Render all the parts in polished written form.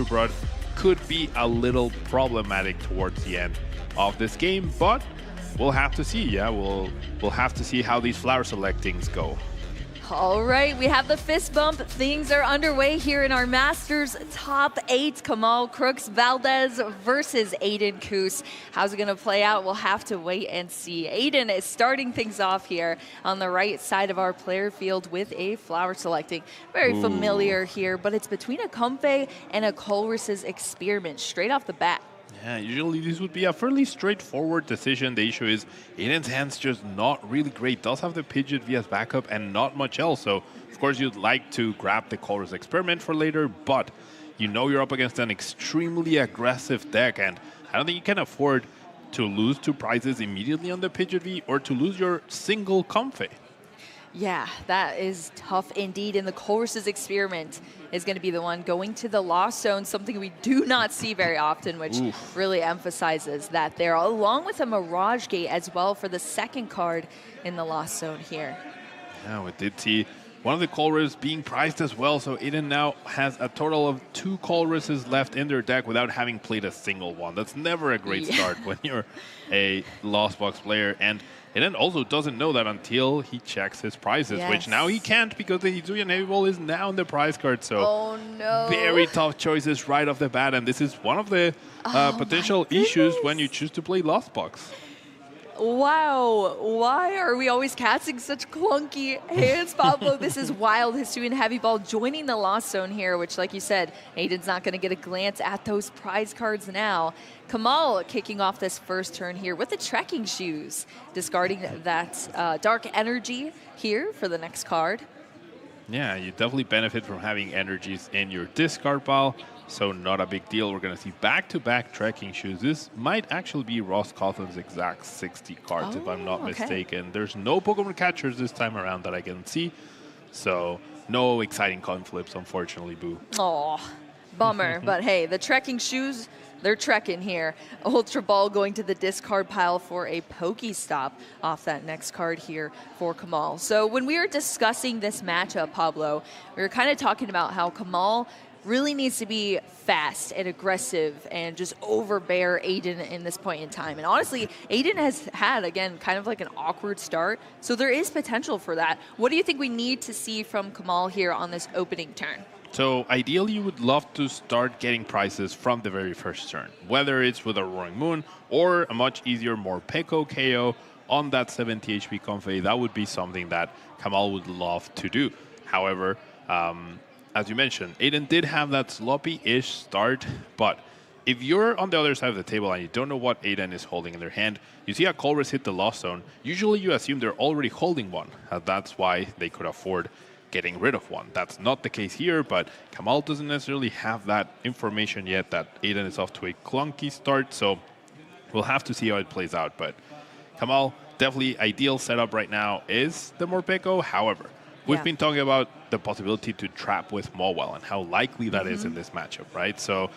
Broad could be a little problematic towards the end of this game, but we'll have to see. Yeah, we'll have to see how these flower selectings go. All right, we have the fist bump. Things are underway here in our Masters top 8. Kamal Crooks-Valdex versus Aidan Khus. How's it going to play out? We'll have to wait and see. Aidan is starting things off here on the right side of our player field with a flower selecting. Very familiar here, but it's between a Comfey and a Colress's Experiment straight off the bat. Yeah, usually this would be a fairly straightforward decision. The issue is Aidan's hand's just not really great. Does have the Pidgeot V as backup and not much else. So, of course, you'd like to grab the Colress Experiment for later, but you know you're up against an extremely aggressive deck, and I don't think you can afford to lose 2 prizes immediately on the Pidgeot V or to lose your single Comfey. Yeah, that is tough indeed. And the Colress's Experiment is going to be the one going to the Lost Zone, something we do not see very often, which really emphasizes that there, along with a Mirage Gate as well for the second card in the Lost Zone here. Yeah, we did see one of the Colress being prized as well, so Aidan now has a total of 2 Colresses left in their deck without having played a single one. That's never a great start when you're a Lost Box player. And Aidan also doesn't know that until he checks his prizes, which now he can't because the Hisuian Heavy Ball is now in the prize card. So very tough choices right off the bat, and this is one of the potential issues when you choose to play Lost Box. Wow, why are we always casting such clunky hands, Pablo? This is wild. Hisuian Heavy Ball joining the Lost Zone here, which, like you said, Aidan's not going to get a glance at those prize cards now. Kamal kicking off this first turn here with the Trekking Shoes, discarding that Dark Energy here for the next card. Yeah, you definitely benefit from having energies in your discard pile. So not a big deal. We're going to see back-to-back Trekking Shoes. This might actually be Ross Cawthon's exact 60 cards, if I'm not mistaken. There's no Pokemon catchers this time around that I can see. So no exciting coin flips, unfortunately, Boo. Oh, bummer. But hey, the Trekking Shoes, they're trekking here. Ultra Ball going to the discard pile for a Pokestop off that next card here for Kamal. So when we were discussing this matchup, Pablo, we were kind of talking about how Kamal really needs to be fast and aggressive and just overbear Aidan in this point in time. And honestly, Aidan has had, again, kind of like an awkward start. So there is potential for that. What do you think we need to see from Kamal here on this opening turn? So ideally, you would love to start getting prizes from the very first turn, whether it's with a Roaring Moon or a much easier Morpeko KO on that 70 HP Comfey. That would be something that Kamal would love to do. However, as you mentioned, Aidan did have that sloppy-ish start, but if you're on the other side of the table and you don't know what Aidan is holding in their hand, you see a Colress hit the Lost Zone, usually you assume they're already holding one. That's why they could afford getting rid of one. That's not the case here, but Kamal doesn't necessarily have that information yet that Aidan is off to a clunky start, so we'll have to see how it plays out. But Kamal, definitely ideal setup right now is the Morpeko. However, we've been talking about the possibility to trap with Mawile and how likely that is in this matchup, right? So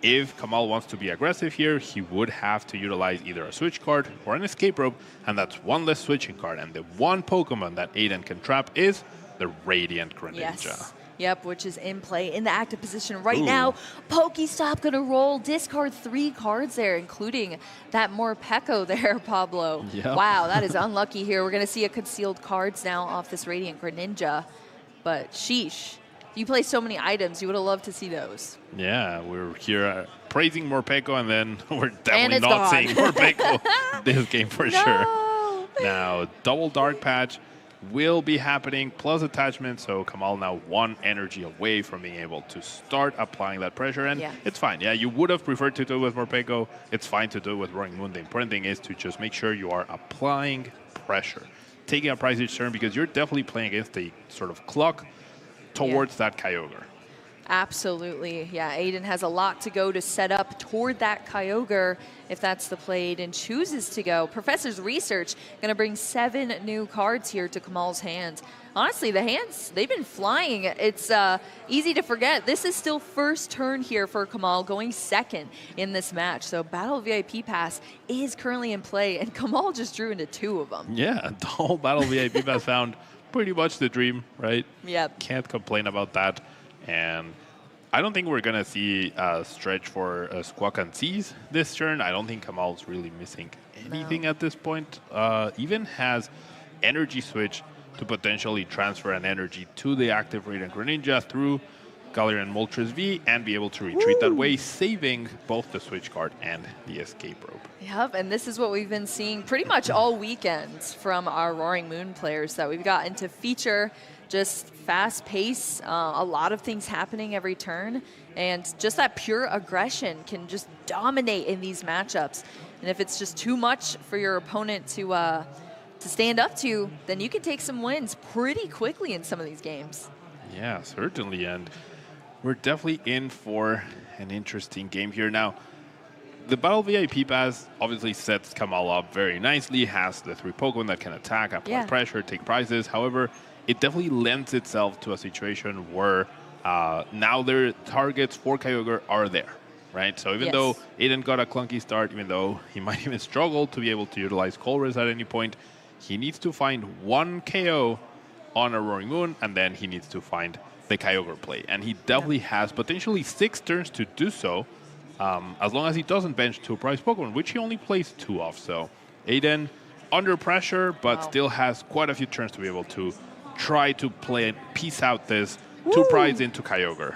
if Kamal wants to be aggressive here, he would have to utilize either a switch card or an escape rope, and that's one less switching card. And the one Pokemon that Aidan can trap is the Radiant Greninja. Yes. Yep, which is in play in the active position right now. Pokestop gonna roll, discard 3 cards there, including that Morpeko there, Pablo. Yep. Wow, that is unlucky here. We're gonna see a concealed cards now off this Radiant Greninja, but sheesh. You play so many items, you would have loved to see those. Yeah, we're here praising Morpeko, and then we're definitely not seeing Morpeko this game for sure. Now, double Dark Patch will be happening, plus attachment, so Kamal now 1 energy away from being able to start applying that pressure, and it's fine. Yeah, you would have preferred to do it with Morpeko. It's fine to do it with Roaring Moon. The important thing is to just make sure you are applying pressure, taking a prize each turn, because you're definitely playing against a sort of clock towards that Kyogre. Absolutely. Yeah, Aidan has a lot to go to set up toward that Kyogre if that's the play Aidan chooses to go. Professor's Research going to bring 7 new cards here to Kamal's hands. Honestly, the hands, they've been flying. It's easy to forget. This is still first turn here for Kamal, going second in this match. So Battle VIP Pass is currently in play, and Kamal just drew into 2 of them. Yeah, the whole Battle VIP Pass found pretty much the dream, right? Yep. Can't complain about that. And I don't think we're going to see a stretch for Squawk and Seas this turn. I don't think Kamal's really missing anything at this point. Even has energy switch to potentially transfer an energy to the active Radiant Greninja through Galarian Moltres V and be able to retreat that way, saving both the switch card and the escape rope. Yep, and this is what we've been seeing pretty much all weekends from our Roaring Moon players, that we've gotten to feature just fast pace, a lot of things happening every turn, and just that pure aggression can just dominate in these matchups. And if it's just too much for your opponent to stand up to, then you can take some wins pretty quickly in some of these games. Yeah, certainly, and we're definitely in for an interesting game here. Now, the Battle VIP Pass obviously sets Kamal up very nicely, has the 3 Pokemon that can attack, apply pressure, take prizes. However, it definitely lends itself to a situation where now their targets for Kyogre are there, right? So even though Aidan got a clunky start, even though he might even struggle to be able to utilize Colress at any point, he needs to find 1 KO on a Roaring Moon, and then he needs to find the Kyogre play. And he definitely has potentially 6 turns to do so, as long as he doesn't bench 2 prize Pokemon, which he only plays 2 of. So Aidan under pressure, but still has quite a few turns to be able to try to play and piece out this 2 prize into Kyogre.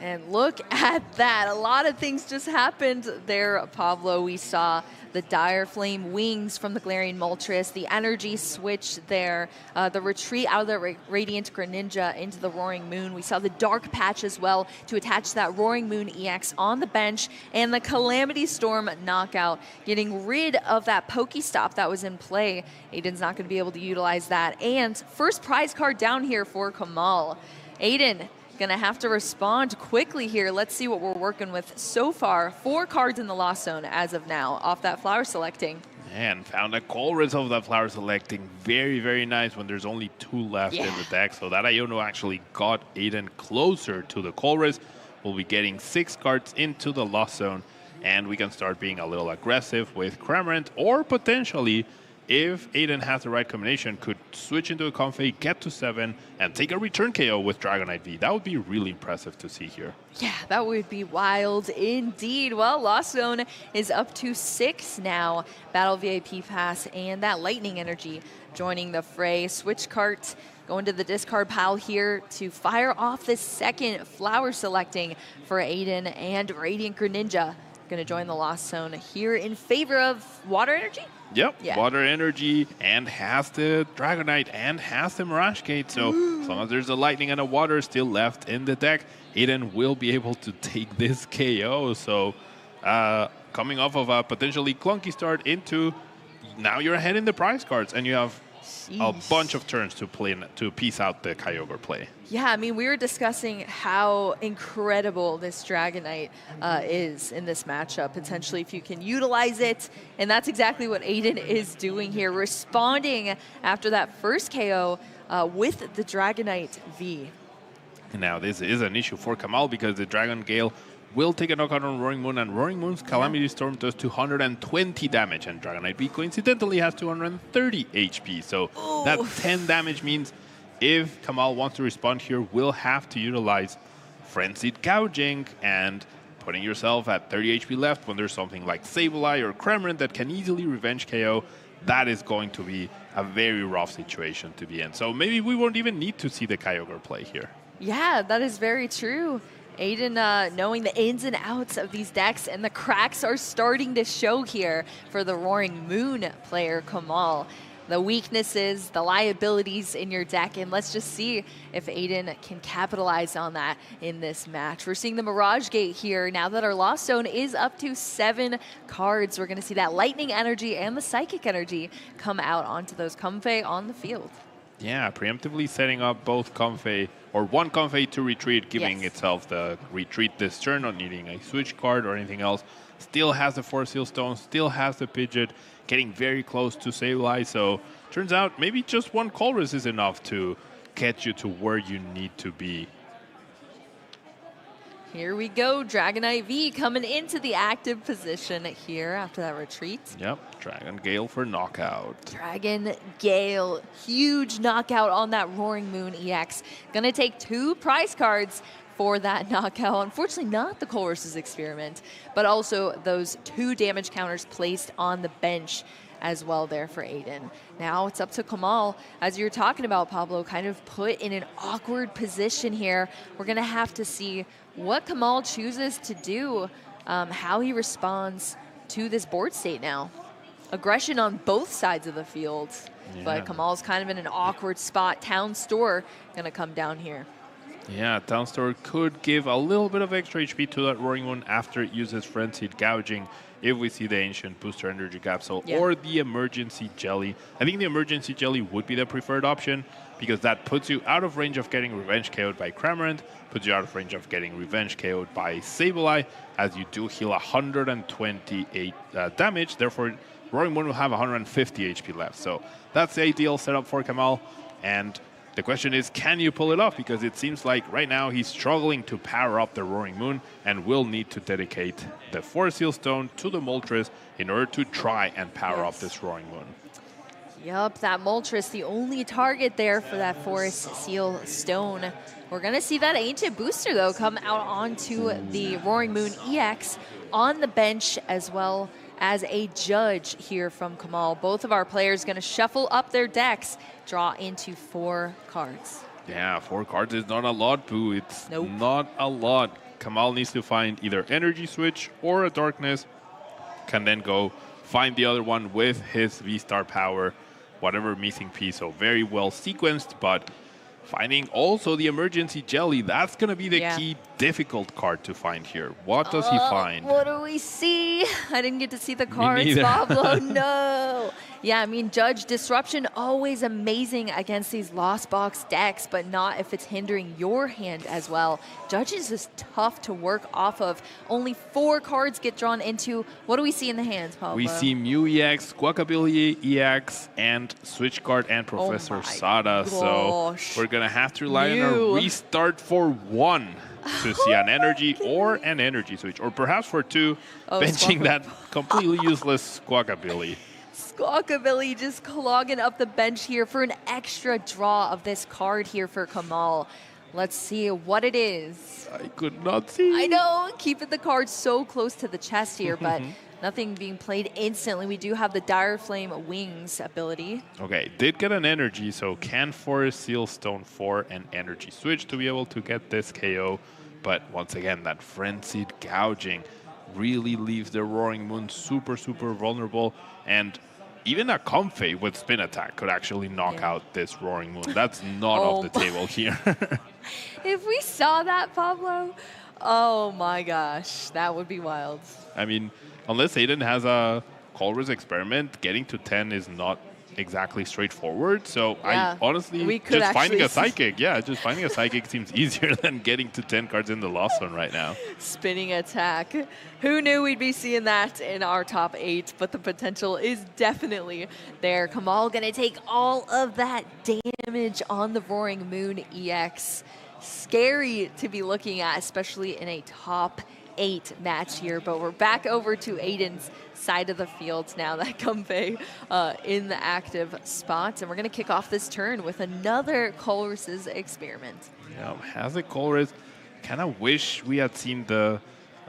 And look at that. A lot of things just happened there, Pablo. We saw the Dire Flame wings from the Galarian Moltres, the energy switch there, the retreat out of the Radiant Greninja into the Roaring Moon. We saw the Dark Patch as well to attach that Roaring Moon EX on the bench, and the Calamity Storm knockout, getting rid of that Pokestop that was in play. Aidan's not going to be able to utilize that. And first prize card down here for Kamal. Aidan gonna have to respond quickly here. Let's see what we're working with so far. 4 cards in the Lost Zone as of now off that flower selecting. And found a Colress of that flower selecting. Very, very nice when there's only 2 left in the deck. So that Iono actually got Aidan closer to the Colress. We'll be getting 6 cards into the Lost Zone, and we can start being a little aggressive with Cramorant, or potentially, if Aidan has the right combination, could switch into a Comfey, get to 7, and take a return KO with Dragonite V. That would be really impressive to see here. Yeah, that would be wild indeed. Well, Lost Zone is up to 6 now. Battle VIP Pass and that Lightning Energy joining the fray. Switch cart going to the discard pile here to fire off the second flower selecting for Aidan, and Radiant Greninja going to join the Lost Zone here in favor of Water Energy. Yep, Water Energy, and has the Dragonite, and has the Mirage Gate. So as long as there's a Lightning and a Water still left in the deck, Aidan will be able to take this KO. So coming off of a potentially clunky start into, now you're ahead in the prize cards, and you have a bunch of turns to play to piece out the Kyogre play. Yeah, I mean, we were discussing how incredible this Dragonite is in this matchup, potentially, if you can utilize it. And that's exactly what Aidan is doing here, responding after that first KO with the Dragonite V. Now, this is an issue for Kamal because the Dragon Gale will take a knockout on Roaring Moon, and Roaring Moon's Calamity Storm does 220 damage, and Dragonite V coincidentally has 230 HP. So that 10 damage means if Kamal wants to respond here, we'll have to utilize Frenzied Gouging, and putting yourself at 30 HP left when there's something like Sableye or Cramorant that can easily revenge KO, that is going to be a very rough situation to be in. So maybe we won't even need to see the Kyogre play here. Yeah, that is very true. Aidan knowing the ins and outs of these decks, and the cracks are starting to show here for the Roaring Moon player Kamal. The weaknesses, the liabilities in your deck, and let's just see if Aidan can capitalize on that in this match. We're seeing the Mirage Gate here now that our Lost Zone is up to 7 cards. We're going to see that Lightning Energy and the Psychic Energy come out onto those Comfey on the field. Yeah, preemptively setting up both Comfey, or one Comfey to retreat, giving itself the retreat this turn, not needing a switch card or anything else. Still has the Force Seal Stone, still has the Pidgeot, getting very close to Sableye. So turns out maybe just one Colress is enough to get you to where you need to be. Here we go, Dragonite V coming into the active position here after that retreat. Yep, Dragon Gale for knockout. Dragon Gale, huge knockout on that Roaring Moon EX. Gonna take 2 prize cards for that knockout. Unfortunately, not the Colress's experiment, but also those 2 damage counters placed on the bench as well there for Aidan. Now it's up to Kamal, as you're talking about, Pablo, kind of put in an awkward position here. We're going to have to see what Kamal chooses to do, how he responds to this board state now. Aggression on both sides of the field, but Kamal's kind of in an awkward spot. Town Store going to come down here. Yeah, Town Store could give a little bit of extra HP to that Roaring Moon after it uses Frenzied Gouging if we see the Ancient Booster Energy Capsule or the Emergency Jelly. I think the Emergency Jelly would be the preferred option because that puts you out of range of getting Revenge KO'd by Cramorant, puts you out of range of getting Revenge KO'd by Sableye, as you do heal 128 damage. Therefore, Roaring Moon will have 150 HP left. So that's the ideal setup for Kamal. And the question is, can you pull it off? Because it seems like right now he's struggling to power up the Roaring Moon and will need to dedicate the Forest Seal Stone to the Moltres in order to try and power up this Roaring Moon. Yup, that Moltres, the only target there for that Forest Seal Stone. We're going to see that Ancient Booster, though, come out onto the Roaring Moon EX on the bench, as well as a judge here from Kamal. Both of our players going to shuffle up their decks, draw into 4 cards. Yeah, 4 cards is not a lot, Boo. It's not a lot. Kamal needs to find either Energy Switch or a Darkness, can then go find the other one with his V-Star power, whatever missing piece. So very well sequenced, but finding also the Emergency Jelly, that's going to be the key difficult card to find here. What does he find? What do we see? I didn't get to see the cards, Pablo. No. Yeah, I mean, Judge Disruption, always amazing against these Lost Box decks, but not if it's hindering your hand as well. Judge is just tough to work off of. Only 4 cards get drawn into. What do we see in the hands, Pablo? We see Mew EX, Squawkabilly EX, and Switch Card and Professor Sada. So we're going to have to rely on a restart for 1 to see an Energy or an Energy Switch, or perhaps for 2, benching that completely useless Squawkabilly. Squawkabilly just clogging up the bench here for an extra draw of this card here for Kamal. Let's see what it is. I could not see. I know, keeping the card so close to the chest here, but nothing being played instantly. We do have the Dire Flame Wings ability. Okay, did get an Energy, so can Forest Seal Stone for an Energy Switch to be able to get this KO. But once again, that Frenzied Gouging really leaves the Roaring Moon super, super vulnerable. And even a Comfey with Spin Attack could actually knock out this Roaring Moon. That's not off the table here. If we saw that, Pablo, oh my gosh, that would be wild. I mean, unless Aidan has a Colress Experiment, getting to 10 is not exactly straightforward. So I honestly, just finding a Psychic, just finding a Psychic seems easier than getting to 10 cards in the Lost One right now. Spinning Attack. Who knew we'd be seeing that in our top 8, but the potential is definitely there. Kamal going to take all of that damage on the Roaring Moon EX. Scary to be looking at, especially in a top 8 match here, but we're back over to Aidan's side of the field now, that Comfey in the active spot, and we're going to kick off this turn with another Colress's Experiment. Yeah, has a Colress. Kind of wish we had seen the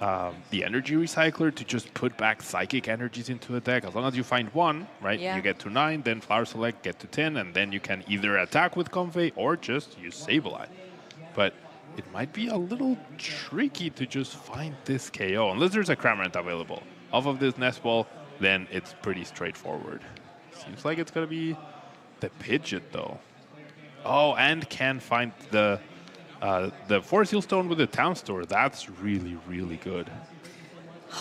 Energy Recycler to just put back Psychic Energies into the deck. As long as you find 1, right, you get to 9, then Flower Select, get to 10, and then you can either attack with Comfey or just use Sableye. But it might be a little tricky to just find this KO, unless there's a Cramorant available. Off of this Nest Ball, then it's pretty straightforward. Seems like it's going to be the Pidgeot, though. Oh, and can find the Forest Seal Stone with the Town Store. That's really, really good.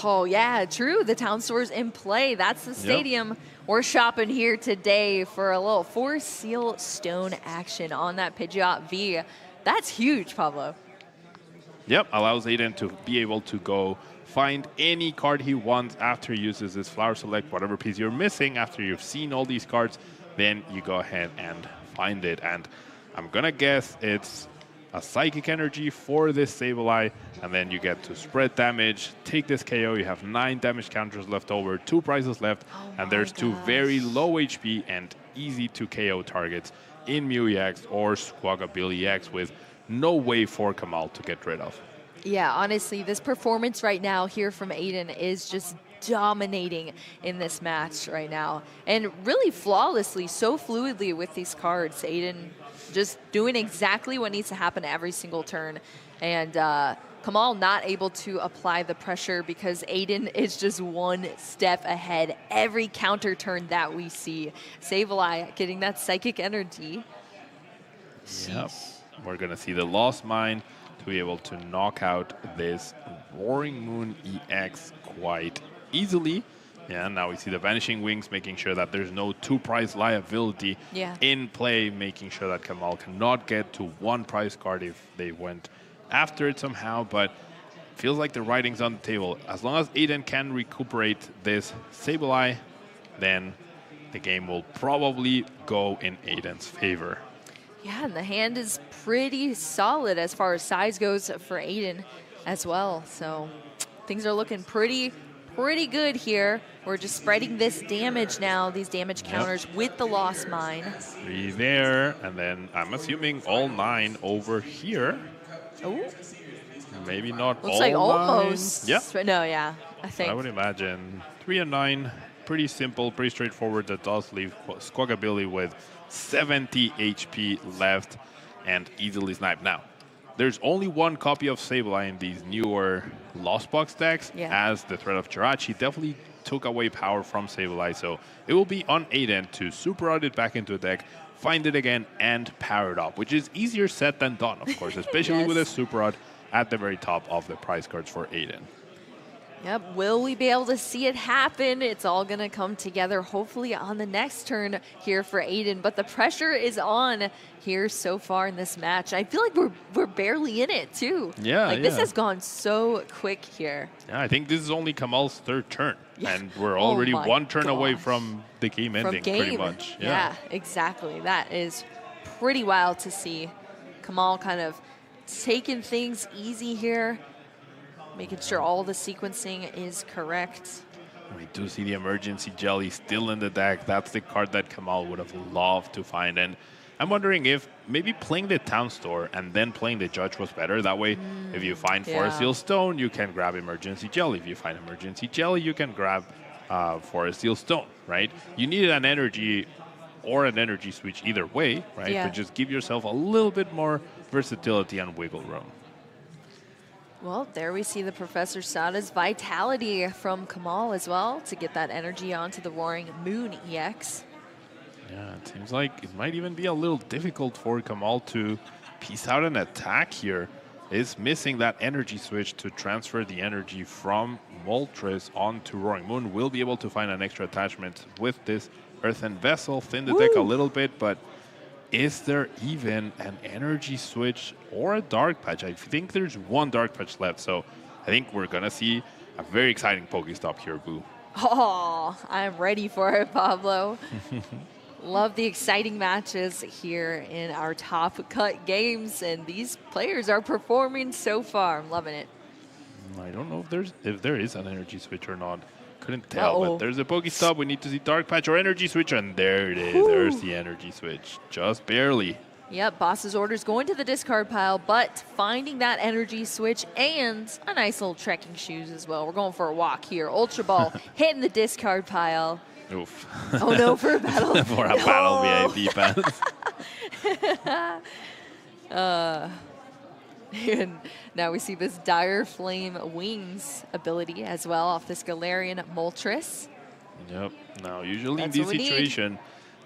Oh, yeah, true. The Town Store's in play. That's the stadium. We're shopping here today for a little Forest Seal Stone action on that Pidgeot V. That's huge, Pablo. Yep, allows Aidan to be able to go find any card he wants after he uses this Flower Select, whatever piece you're missing. After you've seen all these cards, then you go ahead and find it. And I'm going to guess it's a Psychic Energy for this Sableye, and then you get to spread damage, take this KO. You have 9 damage counters left over, 2 prizes left, and there's 2 very low HP and easy to KO targets in Mew EX or Squawkabilly EX with no way for Kamal to get rid of. Yeah, honestly, this performance right now here from Aidan is just dominating in this match right now. And really flawlessly, so fluidly with these cards. Aidan just doing exactly what needs to happen every single turn. And Kamal not able to apply the pressure because Aidan is just one step ahead every counter turn that we see. Sableye getting that psychic energy. Yep. We're going to see the Lost Mine to be able to knock out this Roaring Moon EX quite easily. Yeah, now we see the Vanishing Wings, making sure that there's no two-price liability in play, making sure that Kamal cannot get to one price card if they went after it somehow, but feels like the writing's on the table. As long as Aidan can recuperate this Sableye, then the game will probably go in Aidan's favor. Yeah, and the hand is pretty solid as far as size goes for Aidan as well. So things are looking pretty good here. We're just spreading this damage now, these damage counters with the Lost Mine. 3 there, and then I'm assuming all 9 over here. Oh. Maybe not Looks all like 9. almost. Yeah. No, yeah, I think. I would imagine 3 and 9, pretty simple, pretty straightforward. That does leave Squawkabilly with 70 HP left and easily sniped. Now, there's only one copy of Sableye in these newer Lost Box decks, as the threat of Jirachi definitely took away power from Sableye. So it will be on Aidan to super out it back into a deck, find it again, and power it up, which is easier said than done, of course, especially with a super out at the very top of the prize cards for Aidan. Yep, will we be able to see it happen? It's all going to come together hopefully on the next turn here for Aidan, but the pressure is on here so far in this match. I feel like we're barely in it too. Yeah, like this has gone so quick here. Yeah, I think this is only Kamal's 3rd turn, and we're already one turn away from the game ending, pretty much. Yeah, exactly. That is pretty wild to see. Kamal kind of taking things easy here, making sure all the sequencing is correct. We do see the Emergency Jelly still in the deck. That's the card that Kamal would have loved to find. And I'm wondering if maybe playing the Town Store and then playing the Judge was better. That way, if you find Forest Seal Stone, you can grab Emergency Jelly. If you find Emergency Jelly, you can grab Forest Seal Stone, right? You needed an energy or an energy switch either way, right? But just give yourself a little bit more versatility and wiggle room. Well, there we see the Professor Sada's Vitality from Kamal as well to get that energy onto the Roaring Moon EX. Yeah, it seems like it might even be a little difficult for Kamal to piece out an attack here. Is missing that energy switch to transfer the energy from Moltres onto Roaring Moon. Will be able to find an extra attachment with this Earthen Vessel, thin the deck a little bit, but is there even an energy switch or a Dark Patch? I think there's one Dark Patch left, so I think we're going to see a very exciting Pokestop here, Boo. Oh, I'm ready for it, Pablo. Love the exciting matches here in our top cut games, and these players are performing so far. I'm loving it. I don't know if there is an energy switch or not. Couldn't tell, but there's a Pokestop. We need to see Dark Patch or energy switch, and there it is. There's the energy switch, just barely. Yep, Boss's orders going to the discard pile, but finding that energy switch and a nice little trekking shoes as well. We're going for a walk here. Ultra Ball hitting the discard pile. Oof. Oh no, for a battle. For a battle VIP pass. And now we see this Dire Flame Wings ability as well off this Galarian Moltres. Yep. Now, usually in this situation,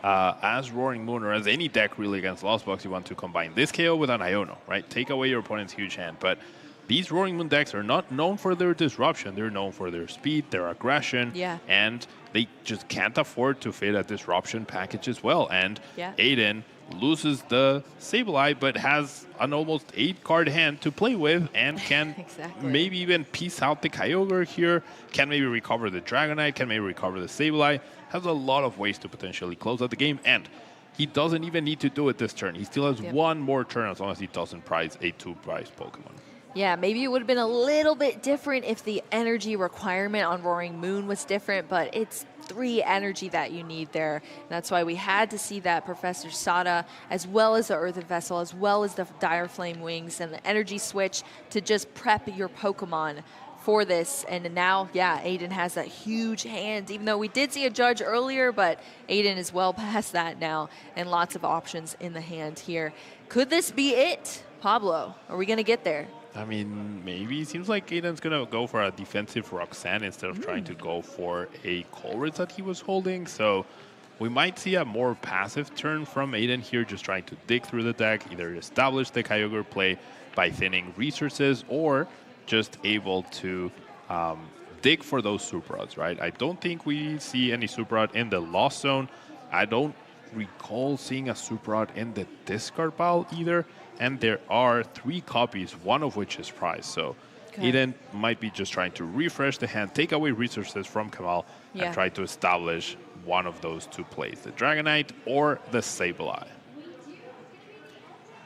as Roaring Moon or as any deck really against Lost Box, you want to combine this KO with an Iono, right? Take away your opponent's huge hand. But these Roaring Moon decks are not known for their disruption. They're known for their speed, their aggression, and they just can't afford to fit a disruption package as well. And Aidan loses the Sableye, but has an almost 8-card hand to play with and can maybe even piece out the Kyogre here, can maybe recover the Dragonite, can maybe recover the Sableye, has a lot of ways to potentially close out the game, and he doesn't even need to do it this turn. He still has one more turn as long as he doesn't prize a 2-prize Pokemon. Yeah, maybe it would have been a little bit different if the energy requirement on Roaring Moon was different, but it's 3 energy that you need there. And that's why we had to see that Professor Sada, as well as the Earthen Vessel, as well as the Dire Flame Wings and the energy switch to just prep your Pokemon for this. And now, yeah, Aidan has that huge hand, even though we did see a Judge earlier, but Aidan is well past that now, and lots of options in the hand here. Could this be it, Pablo? Are we going to get there? I mean, maybe. It seems like Aidan's going to go for a defensive Roxanne instead of trying to go for a Colruyt that he was holding. So we might see a more passive turn from Aidan here, just trying to dig through the deck, either establish the Kyogre play by thinning resources or just able to dig for those Super Rods, right? I don't think we see any Super Rod in the Lost Zone. I don't recall seeing a Super Rod in the discard pile either. And there are 3 copies, one of which is prized. So Aidan might be just trying to refresh the hand, take away resources from Kamal, and try to establish one of those 2 plays, the Dragonite or the Sableye.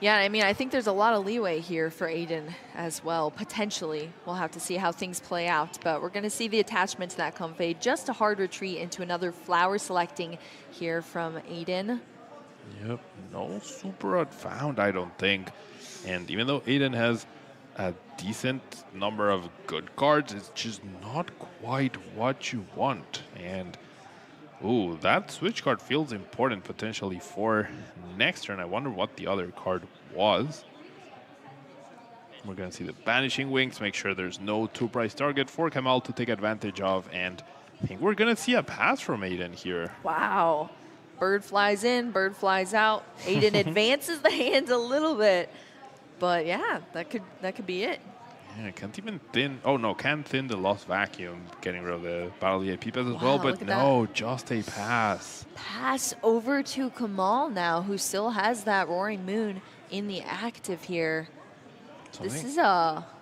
Yeah, I mean, I think there's a lot of leeway here for Aidan as well, potentially. We'll have to see how things play out, but we're going to see the attachment to that Comfade. Just a hard retreat into another flower selecting here from Aidan. Yep, no Super Rod found, I don't think. And even though Aidan has a decent number of good cards, it's just not quite what you want. And, ooh, that switch card feels important potentially for next turn. I wonder what the other card was. We're going to see the Banishing Wings, make sure there's no 2-price target for Kamal to take advantage of. And I think we're going to see a pass from Aidan here. Wow. Bird flies in, bird flies out. Aidan advances the hand a little bit. But yeah, that could be it. Yeah, can't even thin. Oh no, can thin the Lost Vacuum, getting rid of the Battle EAP pass as well. But no, just a pass. Pass over to Kamal now, who still has that Roaring Moon in the active here. This is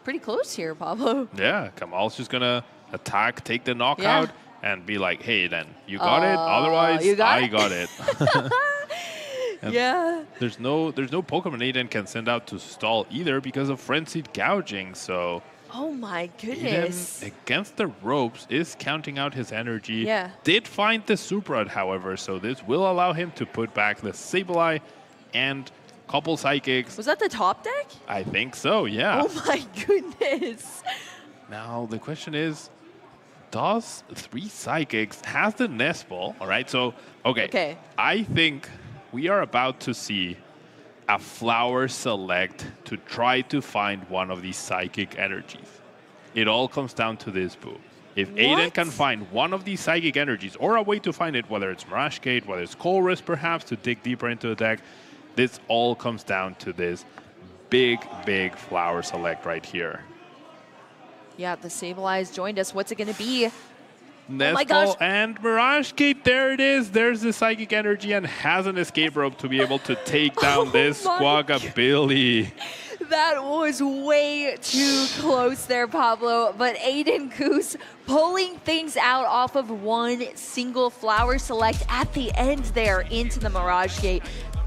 pretty close here, Pablo. Yeah, Kamal's just gonna attack, take the knockout. And be like, hey, then you got it. Otherwise, I got it. Yeah. There's no Pokemon Aidan can send out to stall either because of Frenzied Gouging. So, oh my goodness. Aidan, against the ropes, is counting out his energy. Yeah. Did find the Super Rod, however, so this will allow him to put back the Sableye and couple Psychics. Was that the top deck? I think so. Yeah. Oh my goodness. Now the question is, does 3 Psychics has the Nest Ball? All right, so, okay. I think we are about to see a Flower Select to try to find one of these Psychic energies. It all comes down to this, Boo. If Aidan can find one of these Psychic energies, or a way to find it, whether it's Mirage Gate, whether it's Colruyt perhaps, to dig deeper into the deck, this all comes down to this big Flower Select right here. Yeah, the Sableye has joined us. What's it going to be? Nest Ball and Mirage Gate. There it is. There's the Psychic Energy and has an escape rope to be able to take down this Squawkabilly. That was way too close there, Pablo. But Aidan Khus pulling things out off of one single Flower Select at the end there into the Mirage Gate.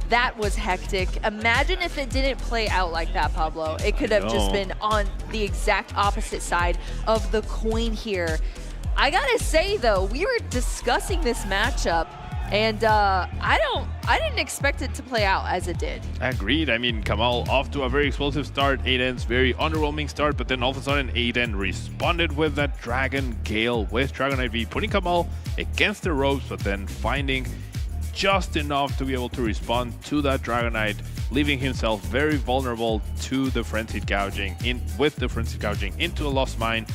That was hectic. Imagine if it didn't play out like that, Pablo. It could have just been on the exact opposite side of the coin here. I gotta say though, we were discussing this matchup, and I didn't expect it to play out as it did. Agreed. I mean, Kamal off to a very explosive start. Aidan's very underwhelming start, but then all of a sudden Aidan responded with that Dragon Gale with Dragonite V, putting Kamal against the ropes, but then finding just enough to be able to respond to that Dragonite, leaving himself very vulnerable to the Frenzied Gouging into a Lost Mine.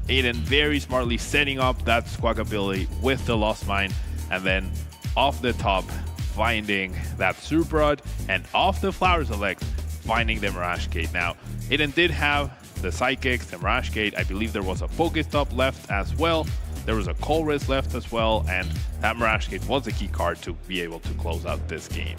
Aidan very smartly setting up that Squawkabilly with the Lost Mine, and then off the top finding that Super Rod, and off the Flower Select finding the Mirage Gate. Now, Aidan did have the Psychics, the Mirage Gate. I believe there was a Pokestop left as well. There was a Colruyt left as well, and that Mirage Gate was a key card to be able to close out this game.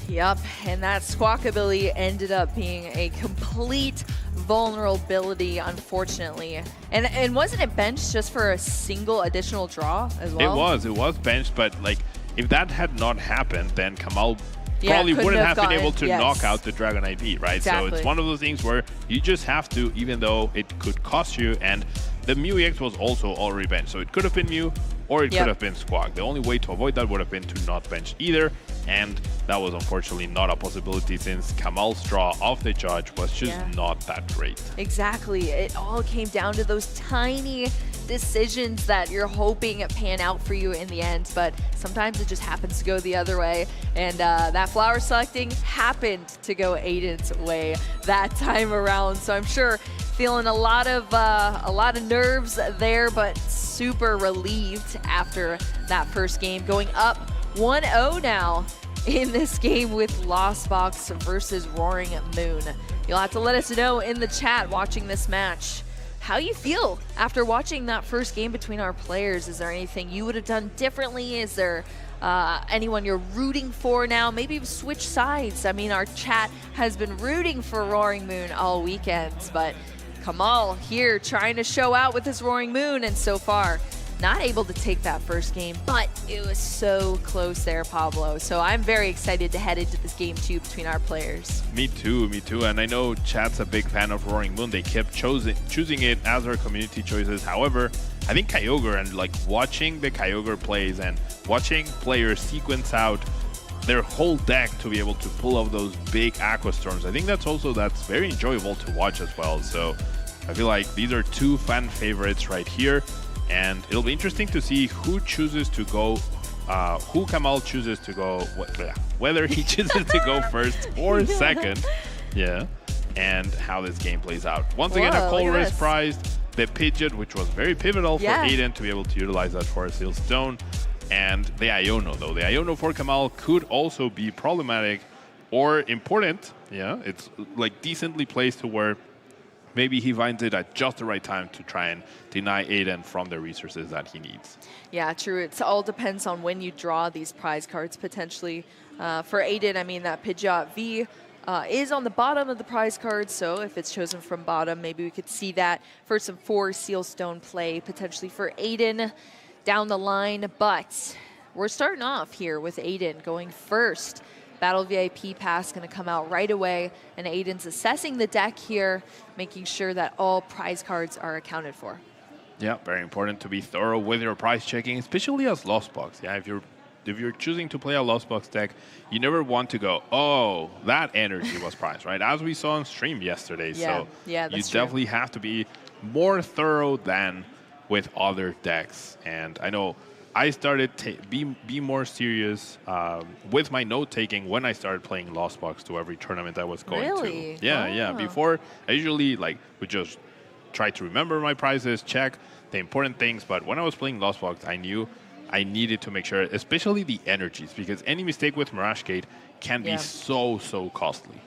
Yep, and that Squawkabilly ended up being a complete vulnerability, unfortunately. And wasn't it benched just for a single additional draw as well? It was benched, but like if that had not happened, then Kamal probably wouldn't have been able to knock out the Dragonite V, right? Exactly. So it's one of those things where you just have to, even though it could cost you, and the Mew EX was also already benched. So it could have been Mew, or it could have been Squawk. The only way to avoid that would have been to not bench either, and that was unfortunately not a possibility since Kamal's draw off the judge was just not that great. Exactly. It all came down to those tiny decisions that you're hoping pan out for you in the end, but sometimes it just happens to go the other way, and that flower selecting happened to go Aidan's way that time around. So I'm sure feeling a lot of nerves there, but super relieved after that first game, going up 1-0 now in this game with Lost Box versus Roaring Moon. You'll have to let us know in the chat watching this match how you feel after watching that first game between our players. Is there anything you would have done differently? Is there anyone you're rooting for now? Maybe you've switched sides. I mean, our chat has been rooting for Roaring Moon all weekends, but Kamal here trying to show out with his Roaring Moon, and so far not able to take that first game, but it was so close there, Pablo. So I'm very excited to head into this game 2 between our players. Me too. And I know chat's a big fan of Roaring Moon. They kept choosing it as their community choices. However, I think Kyogre, and like watching the Kyogre plays and watching players sequence out their whole deck to be able to pull off those big Aqua Storms, I think that's very enjoyable to watch as well. So I feel like these are two fan favorites right here. And it'll be interesting to see who chooses to go, who Kamal chooses to go, whether he chooses to go first or second, and how this game plays out. Once again, a Colress prized the Pidgeot, which was very pivotal for Aidan to be able to utilize that for a Seal Stone, and the Iono, though. The Iono for Kamal could also be problematic or important. It's like decently placed to where maybe he finds it at just the right time to try and deny Aidan from the resources that he needs. Yeah, true. It all depends on when you draw these prize cards, potentially. For Aidan, I mean, that Pidgeot V is on the bottom of the prize card, so if it's chosen from bottom, maybe we could see that for some 4 Seal Stone play, potentially for Aidan down the line. But we're starting off here with Aidan going first. Battle VIP pass going to come out right away, and Aidan's assessing the deck here, making sure that all prize cards are accounted for. Yeah, very important to be thorough with your prize checking, especially as Lost Box. Yeah, if you're choosing to play a Lost Box deck, you never want to go, oh, that energy was prized, right? As we saw on stream yesterday. So you definitely have to be more thorough than with other decks. And I know I started be more serious with my note taking when I started playing Lost Box to every tournament I was going to. Yeah. Before, I usually would just try to remember my prizes, check the important things. But when I was playing Lost Box, I knew I needed to make sure, especially the energies, because any mistake with Mirage Gate can be so costly.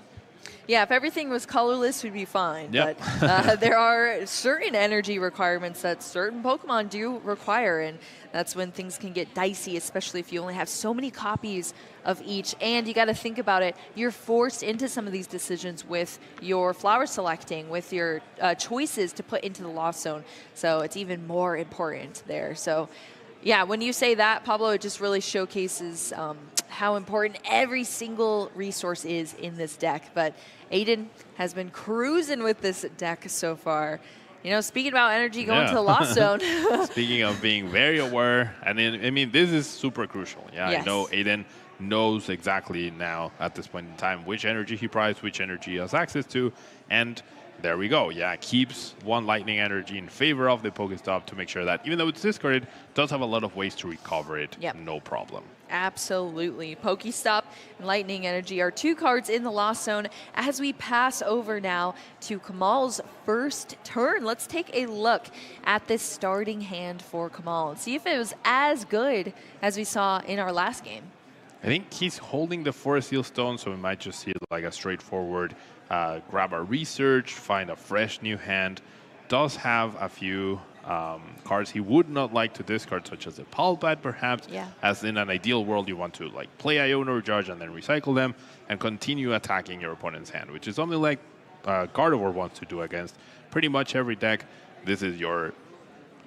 Yeah, if everything was colorless, we'd be fine. Yep. But there are certain energy requirements that certain Pokemon do require, and that's when things can get dicey, especially if you only have so many copies of each. And you got to think about it. You're forced into some of these decisions with your flower selecting, with your choices to put into the Lost Zone. So it's even more important there. So yeah, when you say that, Pablo, it just really showcases how important every single resource is in this deck. But Aidan has been cruising with this deck so far. You know, speaking about energy going to the Lost Zone. Speaking of being very aware, and I mean, this is super crucial. Yeah, yes. I know Aidan knows exactly now at this point in time which energy he prized, which energy he has access to, and there we go. Yeah, keeps one lightning energy in favor of the Pokestop to make sure that even though it's discarded, it does have a lot of ways to recover it. Yep. No problem. Absolutely. Pokestop and lightning energy are 2 cards in the Lost Zone. As we pass over now to Kamal's first turn, let's take a look at this starting hand for Kamal and see if it was as good as we saw in our last game. I think he's holding the 4 Seal Stone, so we might just see like a straightforward grab a research, find a fresh new hand. Does have a few cards he would not like to discard, such as a Palpad, perhaps. Yeah. As in an ideal world, you want to like play Iono or Judge and then recycle them and continue attacking your opponent's hand, which is something like Gardevoir wants to do against pretty much every deck. This is your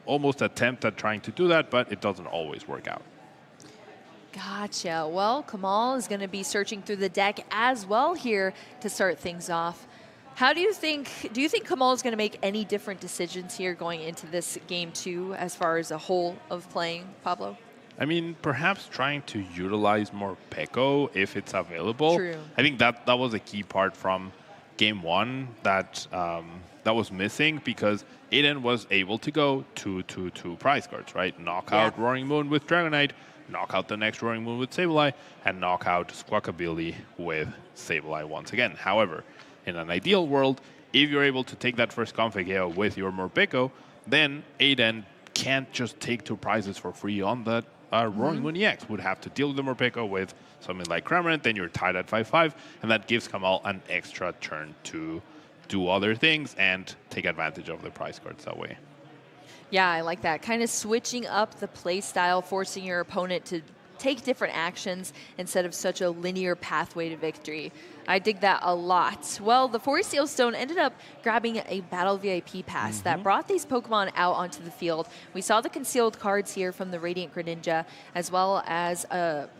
almost attempt at trying to do that, but it doesn't always work out. Gotcha. Well, Kamal is going to be searching through the deck as well here to start things off. How do you think Kamal is going to make any different decisions here going into this game 2 as far as a whole of playing, Pablo? I mean, perhaps trying to utilize more Peko if it's available. True. I think that was a key part from game 1 that was missing, because Aidan was able to go 2/2/2 prize cards, right? Knock out Roaring Moon with Dragonite, knock out the next Roaring Moon with Sableye, and knock out Squawkabilly with Sableye once again. However, in an ideal world, if you're able to take that first config KO with your Morpeko, then Aidan can't just take 2 prizes for free on that Roaring Moon EX. Would have to deal with the Morpeko with something like Cramorant, then you're tied at 5/5, and that gives Kamal an extra turn to do other things and take advantage of the prize cards that way. Yeah, I like that. Kind of switching up the play style, forcing your opponent to take different actions instead of such a linear pathway to victory. I dig that a lot. Well, the Forest Seal Stone ended up grabbing a Battle VIP pass that brought these Pokemon out onto the field. We saw the concealed cards here from the Radiant Greninja, as well as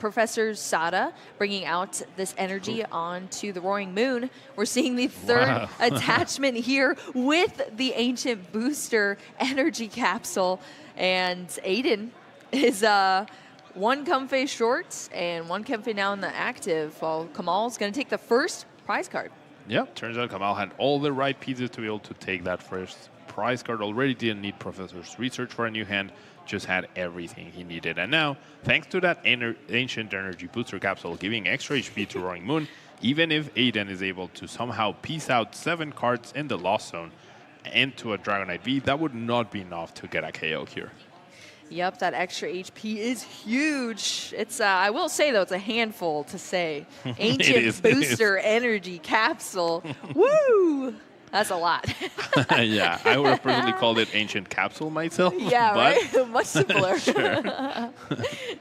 Professor Sada bringing out this energy onto the Roaring Moon. We're seeing the third attachment here with the Ancient Booster Energy Capsule. And Aidan is... 1 Comfey short and 1 Comfey now in the active, while Kamal's going to take the first prize card. Yep, turns out Kamal had all the right pieces to be able to take that first prize card. Already didn't need Professor's research for a new hand, just had everything he needed. And now, thanks to that Ancient Energy Booster Capsule giving extra HP to Roaring Moon, even if Aidan is able to somehow piece out 7 cards in the Lost Zone into a Dragonite V, that would not be enough to get a KO here. Yep, that extra HP is huge. It's I will say, though, it's a handful to say. Ancient Booster Energy Capsule. Woo! That's a lot. Yeah, I would have personally called it Ancient Capsule myself. Yeah, but right? Much simpler.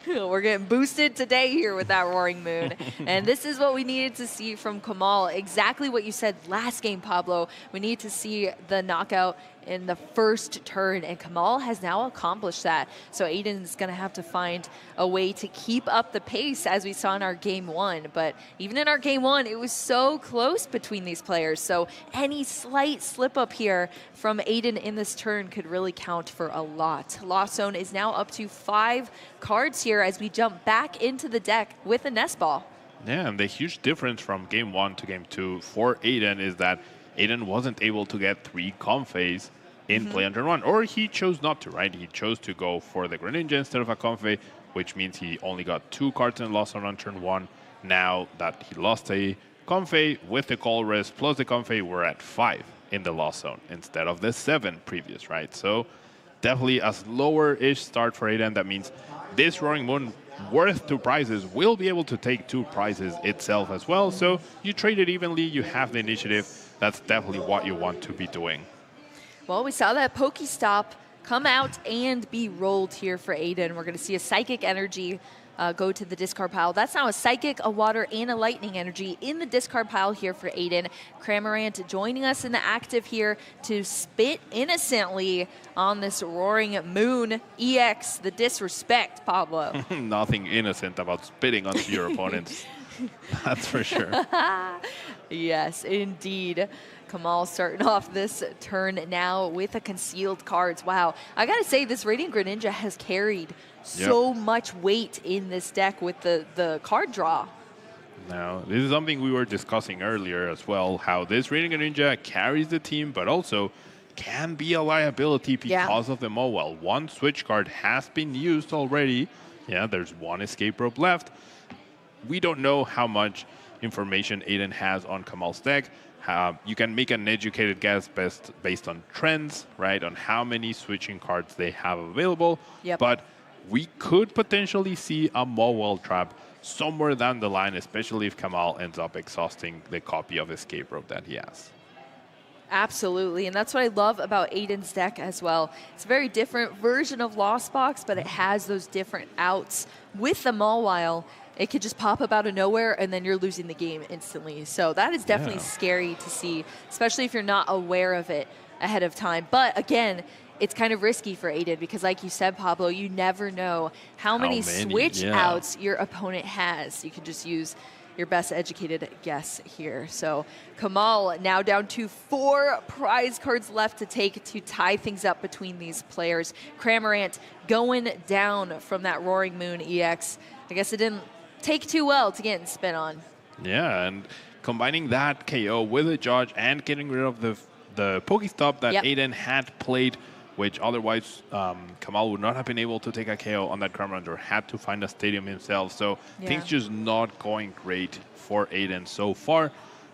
We're getting boosted today here with that Roaring Moon. And this is what we needed to see from Kamal. Exactly what you said last game, Pablo. We need to see the knockout in the first turn, and Kamal has now accomplished that. So Aidan's going to have to find a way to keep up the pace as we saw in our game 1. But even in our game 1, it was so close between these players. So any slight slip up here from Aidan in this turn could really count for a lot. Lost Zone is now up to 5 cards here as we jump back into the deck with a Nest Ball. Yeah, and the huge difference from game 1 to game 2 for Aidan is that Aidan wasn't able to get 3 Comfeys in play on turn 1, or he chose not to, right? He chose to go for the Greninja instead of a Comfey, which means he only got 2 cards in Lost Zone on turn 1. Now that he lost a Comfey with the Colress plus the Comfey, we're at 5 in the Lost Zone instead of the 7 previous, right? So definitely a slower-ish start for Aidan. That means this Roaring Moon worth 2 prizes will be able to take 2 prizes itself as well. So you trade it evenly, you have the initiative. That's definitely what you want to be doing. Well, we saw that Pokestop come out and be rolled here for Aidan. We're going to see a Psychic Energy go to the discard pile. That's now a Psychic, a Water, and a Lightning Energy in the discard pile here for Aidan. Cramorant joining us in the active here to spit innocently on this Roaring Moon EX. The disrespect, Pablo. Nothing innocent about spitting onto your opponents. That's for sure. Yes, indeed. Kamal starting off this turn now with a concealed cards. Wow. I got to say, this Radiant Greninja has carried so much weight in this deck with the card draw. Now, this is something we were discussing earlier as well, how this Radiant Greninja carries the team, but also can be a liability because of the Mowell. 1 switch card has been used already. Yeah, there's 1 escape rope left. We don't know how much information Aidan has on Kamal's deck. You can make an educated guess based on trends, right, on how many switching cards they have available. But we could potentially see a Mowell trap somewhere down the line, especially if Kamal ends up exhausting the copy of Escape Rope that he has. Absolutely, and that's what I love about Aidan's deck as well. It's a very different version of Lost Box, but it has those different outs. With the Mawile, it could just pop up out of nowhere, and then you're losing the game instantly. So that is definitely scary to see, especially if you're not aware of it ahead of time. But again, it's kind of risky for Aidan because, like you said, Pablo, you never know how many switch outs your opponent has. You can just use your best educated guess here. So Kamal now down to 4 prize cards left to take to tie things up between these players. Cramorant going down from that Roaring Moon EX. I guess it didn't take too well to get in spin on. Yeah, and combining that KO with a Judge and getting rid of the Pokestop that Aidan had played, which otherwise Kamal would not have been able to take a KO on that Cramorant or had to find a stadium himself. So things just not going great for Aidan so far.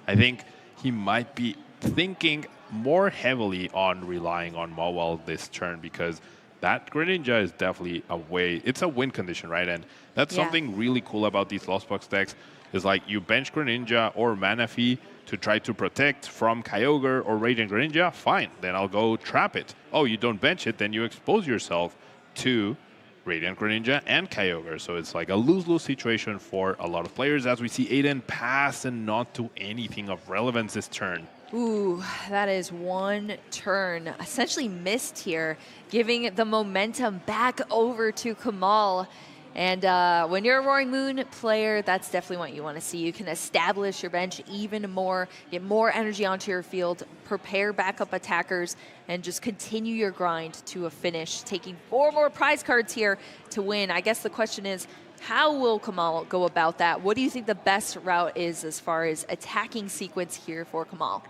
I think he might be thinking more heavily on relying on Mawile this turn, because that Greninja is definitely a way. It's a win condition, right? And that's something really cool about these Lost Box decks. Is like you bench Greninja or Manaphy to try to protect from Kyogre or Radiant Greninja, fine. Then I'll go trap it. Oh, you don't bench it, then you expose yourself to Radiant Greninja and Kyogre. So it's like a lose-lose situation for a lot of players, as we see Aidan pass and not do anything of relevance this turn. Ooh, that is one turn essentially missed here, giving the momentum back over to Kamal. And when you're a Roaring Moon player, that's definitely what you want to see. You can establish your bench even more, get more energy onto your field, prepare backup attackers, and just continue your grind to a finish, taking 4 more prize cards here to win. I guess the question is, how will Kamal go about that? What do you think the best route is as far as attacking sequence here for Kamal?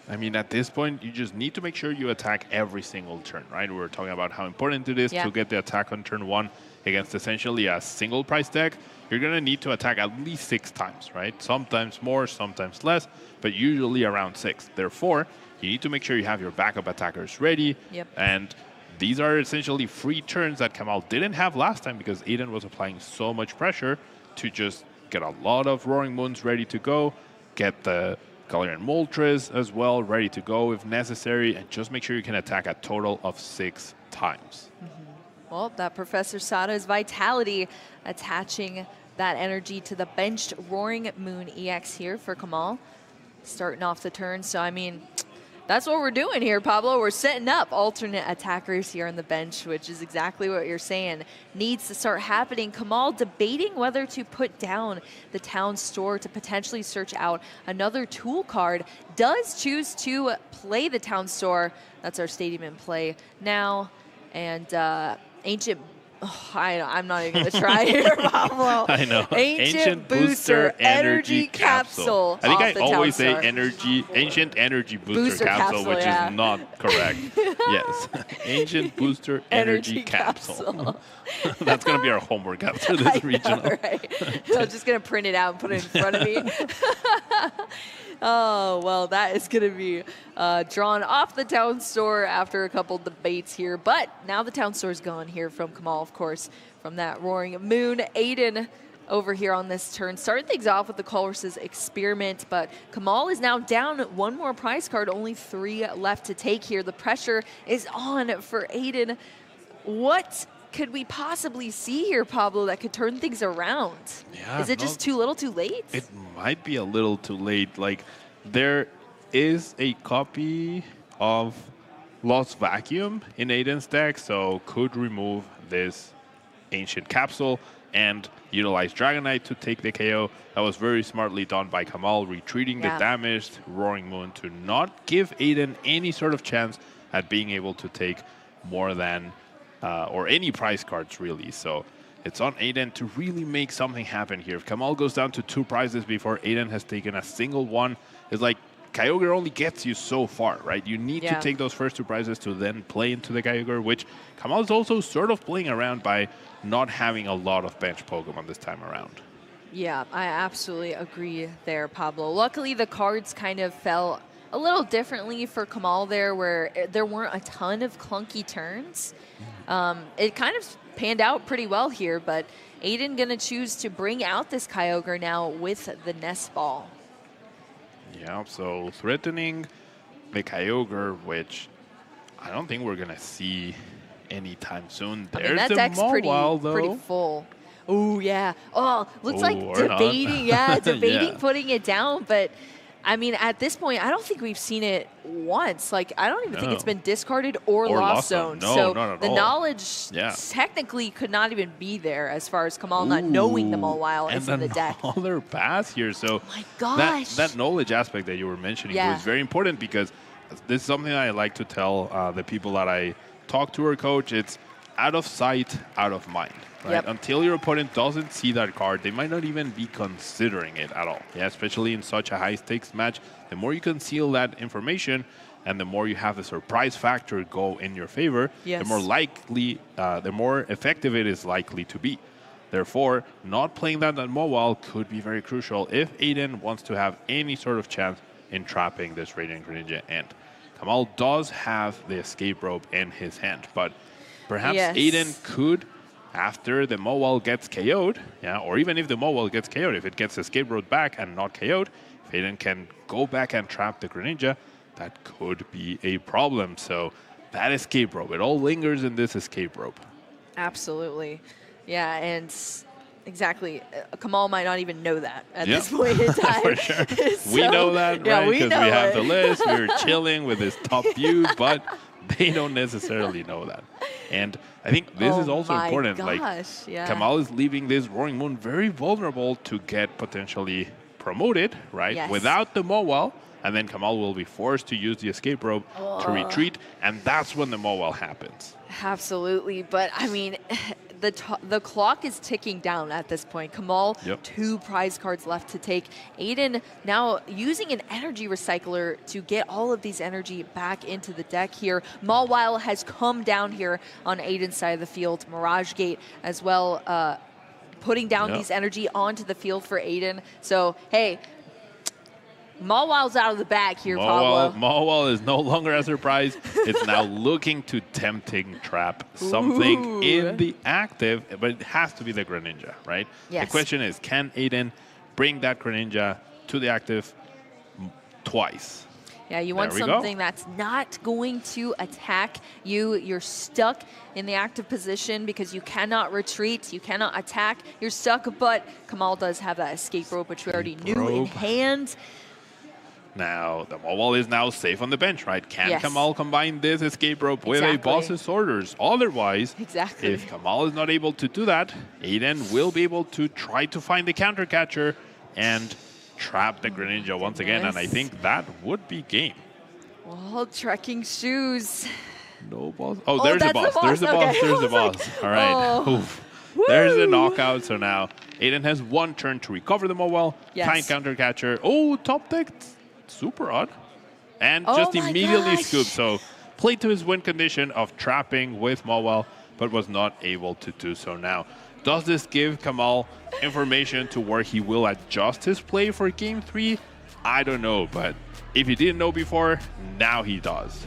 I mean, at this point, you just need to make sure you attack every single turn, right? We were talking about how important it is to get the attack on turn 1 against essentially a single price deck. You're going to need to attack at least 6 times, right? Sometimes more, sometimes less, but usually around 6. Therefore, you need to make sure you have your backup attackers ready. And these are essentially free turns that Kamal didn't have last time, because Aidan was applying so much pressure to just get a lot of Roaring Moons ready to go, get the Galarian Moltres as well ready to go if necessary, and just make sure you can attack a total of 6 times. Well, that Professor Sada's Vitality attaching that energy to the benched Roaring Moon EX here for Kamal, starting off the turn. So, I mean, that's what we're doing here, Pablo. We're setting up alternate attackers here on the bench, which is exactly what you're saying needs to start happening. Kamal debating whether to put down the town store to potentially search out another tool card. Does choose to play the town store. That's our stadium in play now. And Ancient, I'm not even going to try here, Pablo. I know. Ancient Booster Energy Capsule. I think I always say Ancient Energy Booster Capsule, which is not correct. Yes. Ancient Booster Energy Capsule. That's going to be our homework after this regional. Right? I'm just going to print it out and put it in front of me. Oh, well, that is going to be drawn off the town store after a couple debates here. But now the town store is gone here from Kamal, of course, from that Roaring Moon. Aidan over here on this turn started things off with the Colress's Experiment, but Kamal is now down 1 more prize card, only 3 left to take here. The pressure is on for Aidan. What could we possibly see here, Pablo, that could turn things around? Is it just too little too late? It might be a little too late. Like, there is a copy of Lost Vacuum in Aidan's deck, so could remove this Ancient Capsule and utilize Dragonite to take the KO. That was very smartly done by Kamal, retreating the damaged Roaring Moon to not give Aidan any sort of chance at being able to take more than or any prize cards, really. So it's on Aidan to really make something happen here. If Kamal goes down to 2 prizes before Aidan has taken a single one, it's like Kyogre only gets you so far, right? You need to take those first 2 prizes to then play into the Kyogre, which Kamal is also sort of playing around by not having a lot of bench Pokemon this time around. Yeah, I absolutely agree there, Pablo. Luckily, the cards kind of fell a little differently for Kamal there, where there weren't a ton of clunky turns. It kind of panned out pretty well here, but Aidan going to choose to bring out this Kyogre now with the Nest Ball. Yeah, so threatening the Kyogre, which I don't think we're going to see anytime soon. I mean, that deck's pretty full. Oh, yeah. Oh, looks like debating. Debating putting it down, but I mean, at this point, I don't think we've seen it once. Like, I don't even think it's No. been discarded or lost zone. No, so not at the all. knowledge Yeah. technically could not even be there as far as Kamal not knowing the Mawile and is in the deck. another pass here. So My gosh. that knowledge aspect that you were mentioning Yeah. was very important, because this is something I like to tell the people that I talk to or coach. It's out of sight, out of mind. Right? Yep. Until your opponent doesn't see that card, they might not even be considering it at all. Yeah, especially in such a high stakes match. The more you conceal that information, and the more you have the surprise factor go in your favor, Yes. the more likely, the more effective it is likely to be. Therefore, not playing that Mawile could be very crucial if Aidan wants to have any sort of chance in trapping this Radiant Greninja. And Kamal does have the escape rope in his hand, but perhaps Yes. Aidan could, after the Mawile gets KO'd, yeah, or even if the Mawile gets KO'd, if it gets escape rope back and not KO'd, if Aidan can go back and trap the Greninja, that could be a problem. So that escape rope, it all lingers in this escape rope. Absolutely. Yeah, and exactly. Kamal might not even know that at Yeah. this point in time. For sure. So, We know that, yeah, right? we Because know we have it. the list, we're chilling with this top view, but they don't necessarily know that. And I think this is also my important. Gosh, Like, yeah. Kamal is leaving this Roaring Moon very vulnerable to get potentially promoted, right? Yes. Without the Mawile, and then Kamal will be forced to use the escape rope to retreat, and that's when the Mawile happens. Absolutely, but I mean, the clock is ticking down at this point. Kamal, Yep. 2 prize cards left to take. Aidan now using an energy recycler to get all of these energy back into the deck here. Mawile has come down here on Aidan's side of the field. Mirage Gate as well, putting down Yep. these energy onto the field for Aidan. So, hey, Mawile's out of the bag here, Pablo. Mawile is no longer a surprise. It's now looking to tempting trap something Ooh. in the active, but it has to be the Greninja, right? Yes. The question is, can Aidan bring that Greninja to the active twice? Yeah, you want There we go. something that's not going to attack you. You're stuck in the active position because you cannot retreat, you cannot attack. You're stuck, but Kamal does have that escape rope, which we already knew in rope. hand. Now, the Mawile is now safe on the bench, right? Can Yes. Kamal combine this escape rope with a Exactly. boss's orders? Otherwise, Exactly. if Kamal is not able to do that, Aidan will be able to try to find the counter catcher and trap the Greninja once again, and I goodness. think that would be game. Well, trekking shoes. No boss. Oh, there's the that's boss. the There's the boss. boss. Okay. There's I the was like, boss. All right. oh. Oof. There's the Woo. knockout. So now Aidan has 1 turn to recover the Mawile, Yes. find counter catcher. Oh, top deck. Super odd. And Oh just my immediately gosh. scoop. So played to his win condition of trapping with Mawile, but was not able to do so now. Does this give Kamal information to where he will adjust his play for game 3? I don't know, but if he didn't know before, now he does.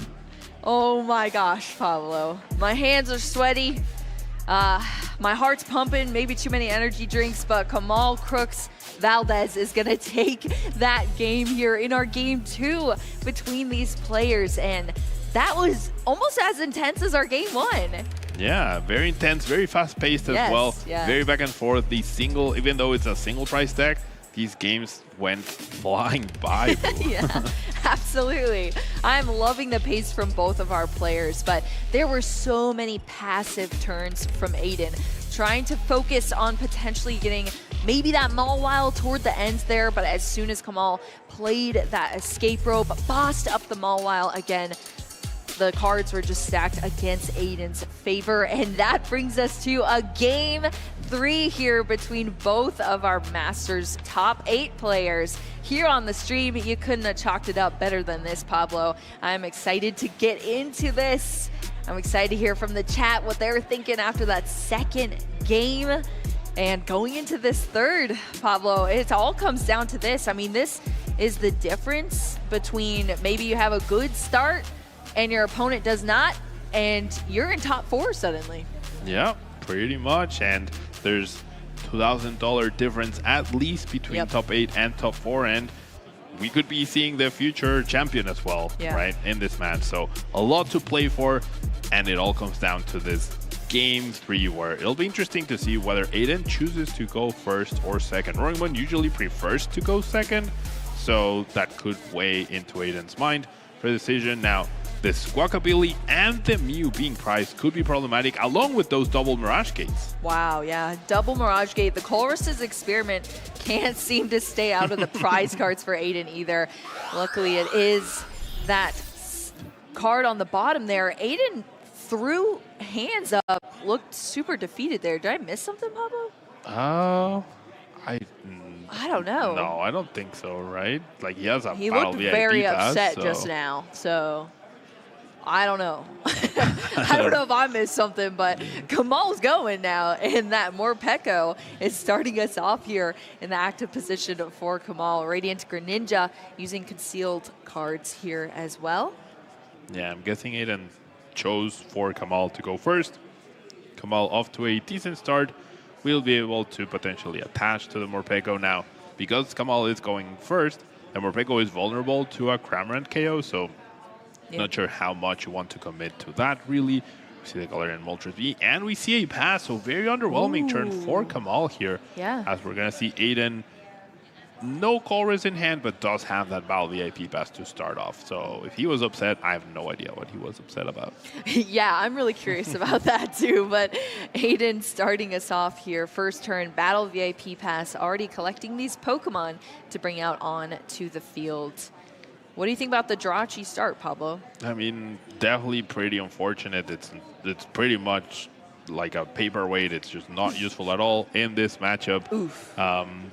Oh my gosh, Pablo. My hands are sweaty. My heart's pumping, maybe too many energy drinks, but Kamal Crooks-Valdex is going to take that game here in our game 2 between these players. And that was almost as intense as our game 1. Yeah, very intense, very fast-paced as Yes, well. yeah. Very back and forth. The single, even though it's a single price deck, these games went flying by. Boo. Yeah, absolutely. I'm loving the pace from both of our players, but there were so many passive turns from Aidan, trying to focus on potentially getting maybe that Mawile toward the end there, but as soon as Kamal played that escape rope, bossed up the Mawile again, the cards were just stacked against Aidan's favor, and that brings us to a game 3 here between both of our Masters top 8 players. Here on the stream, you couldn't have chalked it up better than this, Pablo. I'm excited to get into this. I'm excited to hear from the chat what they were thinking after that second game. And going into this third, Pablo, it all comes down to this. I mean, this is the difference between maybe you have a good start and your opponent does not, and you're in top 4 suddenly. Yeah, pretty much. And there's $2,000 difference at least between Yep. top 8 and top 4. And we could be seeing the future champion as well, Yeah. right, in this match. So a lot to play for. And it all comes down to this game 3 where it'll be interesting to see whether Aidan chooses to go first or second. Roaring Moon usually prefers to go second. so that could weigh into Aidan's mind for the decision. Now, the Squawkabilly and the Mew being priced could be problematic, along with those double Mirage Gates. Wow, yeah, double Mirage Gate. The Colress's Experiment can't seem to stay out of the prize cards for Aidan either. Luckily, it is that card on the bottom there. Aidan threw hands up, looked super defeated there. Did I miss something, Pablo? I don't know. No, I don't think so, right? Like, he has a He Battle looked VIP very pass, upset so. just now, so I don't know. I don't know if I missed something, but Kamal's going now, and that Morpeko is starting us off here in the active position for Kamal. Radiant Greninja using concealed cards here as well. Yeah, I'm guessing Aidan chose for Kamal to go first. Kamal off to a decent start. We'll be able to potentially attach to the Morpeko now. Because Kamal is going first, the Morpeko is vulnerable to a Cramorant KO, so not sure how much you want to commit to that, really. We see the Galarian Moltres V, and we see a pass, so very underwhelming turn for Kamal here. Yeah. As we're going to see Aidan, no Colress in hand, but does have that Battle VIP pass to start off. So if he was upset, I have no idea what he was upset about. Yeah, I'm really curious about that too. But Aidan starting us off here. First turn, Battle VIP pass, already collecting these Pokemon to bring out on to the field. What do you think about the Jirachi start, Pablo? I mean, definitely pretty unfortunate. It's pretty much like a paperweight. It's just not useful at all in this matchup. Oof.